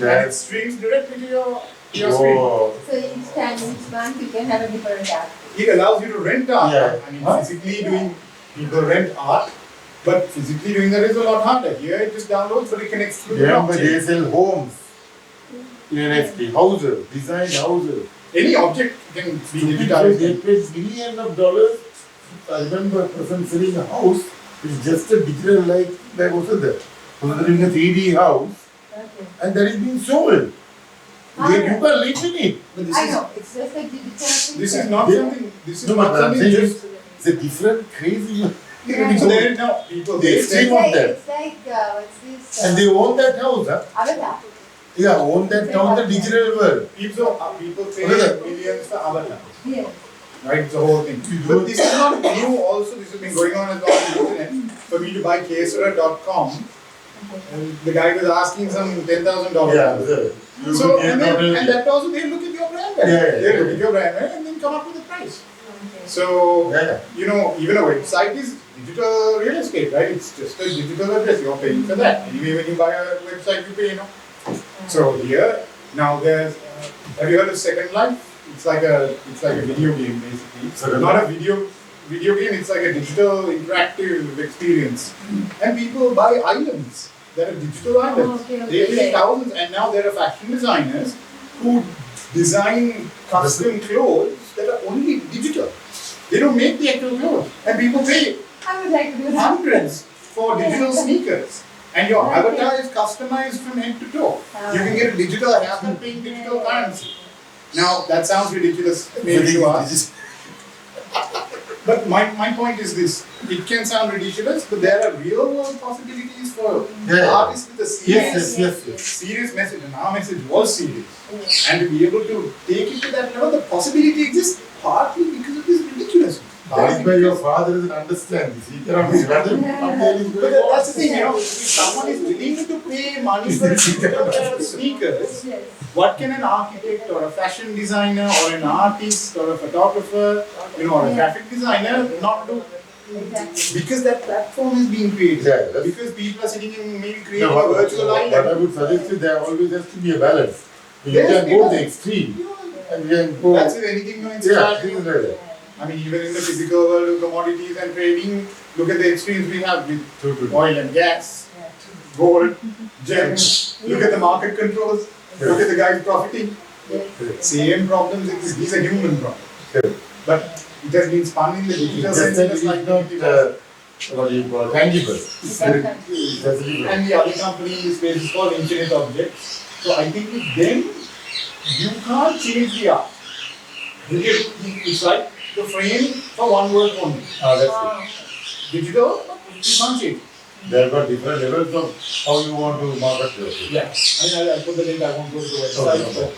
S5: And it streams directly to your screen.
S4: Oh.
S3: So each time, each month, you can have a different art.
S5: It allows you to rent art.
S4: Yeah.
S5: I mean, physically doing, people rent art, but physically doing that is a lot harder. Here it just downloads, but it connects to the
S4: Remember, they
S5: blockchain.
S4: sell homes in NFT, houses, designed houses.
S5: Any object can be
S4: They
S5: digitized.
S4: paid millions of dollars. I remember a person selling a house. It's just a digital like was there? Was doing a 3D house,
S3: Okay.
S4: and that is being sold. You can live in it.
S5: But
S3: I know, it's just a digital thing.
S5: this is not
S4: Yeah.
S5: something. This is
S4: No,
S5: not
S4: but I'm
S5: something
S4: saying
S5: just.
S4: it's a different crazy.
S3: Yeah.
S5: So there is no people.
S4: They
S5: They
S3: It's
S4: extreme
S3: like,
S4: of that.
S3: it's like what's this?
S4: And they own that house, huh?
S3: Avatar.
S4: Yeah, own that house, the digital world.
S5: people pay
S4: What is that?
S5: millions for avatar.
S3: Yes.
S5: Right, it's the whole thing. But this is not new. Also, this has been going on as long as the internet. For me to buy KESARA.com, and the guy was asking some $10,000.
S4: Yeah,
S5: So and that also they look at your brand value.
S4: Yeah, yeah,
S5: They look
S4: yeah.
S5: at your brand value and then come up with a price.
S3: Okay.
S5: So
S4: Yeah.
S5: even a website is digital real estate, right? It's just a digital address. You're paying for that. Anyway, when you buy a website, you pay, So here now there's. Have you heard of Second Life? It's like a video game basically.
S4: Second
S5: Not
S4: Life?
S5: a video game. It's like a digital interactive experience. And people buy islands. That are digital islands.
S3: Okay,
S5: They pay
S3: okay.
S5: thousands, and now there are fashion designers who design custom clothes that are only digital. They don't make the actual clothes, and people pay
S3: I would like to do that.
S5: hundreds for digital sneakers. And your
S3: Okay.
S5: avatar is customized from head to toe. You can get a digital avatar paying digital currency. Now that sounds ridiculous, maybe to us. But my point is this: it can sound ridiculous, but there are real world possibilities for
S4: Yeah.
S5: artists with a serious,
S4: Yes.
S5: serious message, and our message was serious. And to be able to take it to that level, the possibility exists partly because of this ridiculousness.
S4: That is why your father doesn't understand this. He cannot be rather
S5: But that's the thing, if someone is willing to pay money for a sneakers,
S3: Yes.
S5: what can an architect or a fashion designer or an artist or a photographer, or a graphic designer not do?
S3: Exactly.
S5: Because that platform is being created.
S4: Yeah, that's-
S5: Because people are sitting in maybe creating
S4: No,
S5: a virtual
S4: what I
S5: island.
S4: would suggest is there always has to be a balance. You
S5: Yes,
S4: can go
S5: because-
S4: the extreme and you can go.
S5: That's with anything in
S4: Yeah,
S5: society.
S4: things like that.
S5: I mean, even in the physical world of commodities and trading, look at the extremes we have with
S4: True.
S5: oil and gas, gold, gems. Look at the market controls. Look at the guys profiting. Same problems exist. These are human problems.
S4: Correct.
S5: But it has been spun in the digital
S4: Just
S5: sense.
S4: that it
S5: just
S4: is
S5: like
S4: not what do you call tangible.
S5: And the other company in this space is called Infinite Objects. So I think with them, you can't change the art. It's like the frame for one work only.
S4: That's
S5: Digital, you can't change.
S4: There are different levels of how you want to market yourself.
S5: Yeah, I'll put the link, I won't go to the website.
S4: Okay.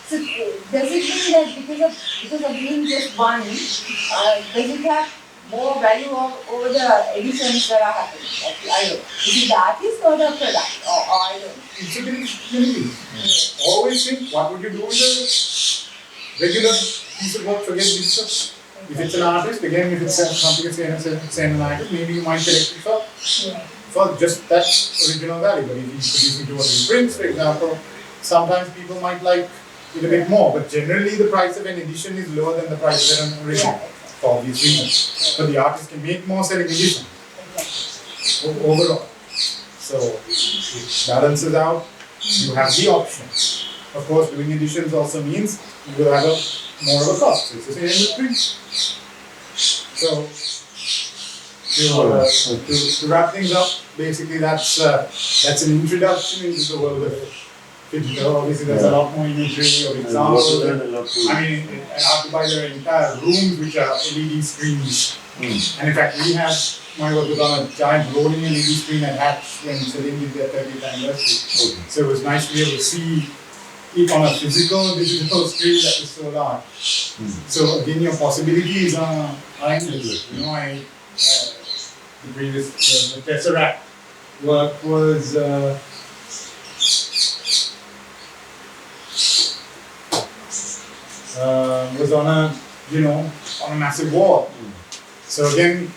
S3: So does it mean that because of being just one, does it have more value over the editions that are happening? Like, I don't know. Is it the artist or the product? Or I don't know.
S5: It's a many things. Always think, what would you do with a regular piece of work, forget digital. If it's an artist, again, if it's something that's an artist, maybe you might collect it for just that original value. But if you're producing 200 prints, for example, sometimes people might like it a bit more, but generally the price of an edition is lower than the price of an original, for obvious reasons. But the artist can make more selling edition overall. So it balances out, you have the option. Of course, doing editions also means you will have more of a cost. So it's the same with print. So to wrap things up, basically that's an introduction into the world of digital. Obviously, there's a lot more imagery of examples. I mean, I have to buy their entire rooms which are LED screens. And in fact, we had my work was on a giant rolling LED screen at Hatch when Celine did their 30th anniversary. So it was nice to be able to see it on a physical digital screen that is so large. So again, your possibilities are endless. You know, the previous the KESARA work was on a massive wall. So again,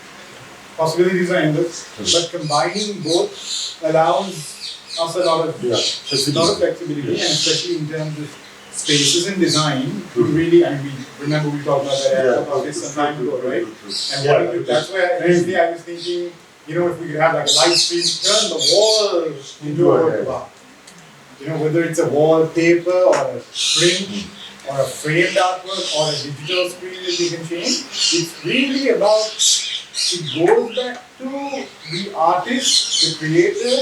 S5: possibilities are endless, but combining both allows us a lot of flexibility, and especially in terms of spaces and design. Really, I mean, remember we talked about that office some time ago, right? And that's where initially I was thinking, if we could have like a light stream, turn the wall into a work of art. Whether it's a wallpaper or a print or a framed artwork or a digital screen that you can change. It's really about, it goes back to the artist, the creator,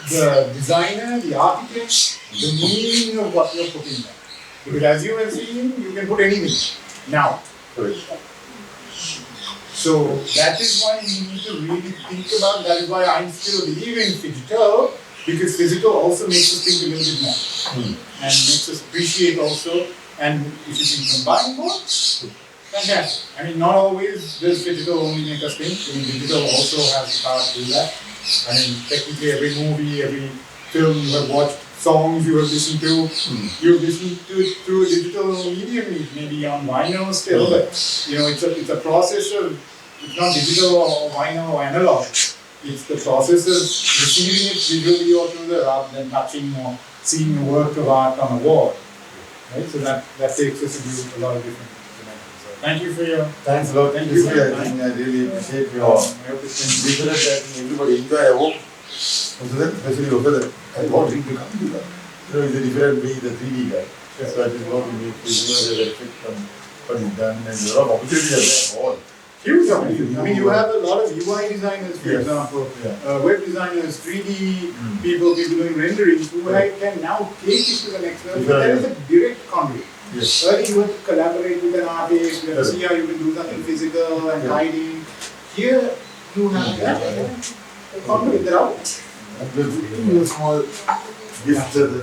S5: the designer, the architect, the meaning of what you're putting there. Because as you have seen, you can put anything now. So that is why we need to really think about, that is why I still believe in phygital, because physical also makes us think a little bit more. And makes us appreciate also, and if you can combine both, fantastic. I mean, not always does phygital only make us think. I mean, digital also has the power to do that. I mean, technically every movie, every film you have watched, songs you have listened to, you've listened to through a digital medium, maybe on vinyl still, but it's a process of, it's not digital or vinyl or analog. It's the process of receiving it visually or through the, rather than touching or seeing a work of art on a wall. Right? So that takes us into a lot of different dimensions. So thank you for your
S4: Thanks a lot.
S5: Thank you for your
S4: I
S5: time.
S4: think I really appreciate your vision. I think everybody enjoy. I hope, especially over there, I want him to come to that. It's a different way, the 3D guy. So I just want to make the effect from what is done, and a lot of opportunities are there all.
S5: Huge opportunity. I mean, you have a lot of UI designers, for example, web designers, 3D people doing renderings, who can now take it to the next level. But there is a direct conduit. Earlier you had to collaborate with an artist, you had to see how you can do something physical and guiding. Here you have the conduit, they're out.
S4: And we'll give you a small gift.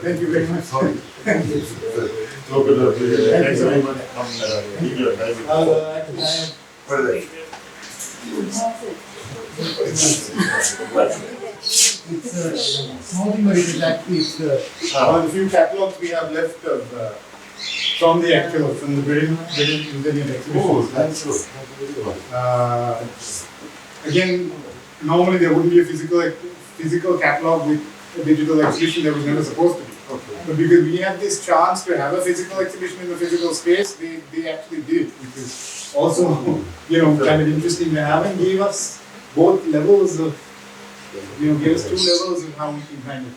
S5: Thank you very much.
S4: Sorry. Thank you. Thanks very much. What is it?
S5: It's something, but it is actually one of the few catalogs we have left of from the brilliant exhibition.
S4: Oh, that's good.
S5: Again, normally there wouldn't be a physical catalog with a digital exhibition. There was never supposed to be. But because we had this chance to have a physical exhibition in the physical space, they actually did, which is also kind of interesting to have, and gave us both levels of, gave us two levels of how we can kind of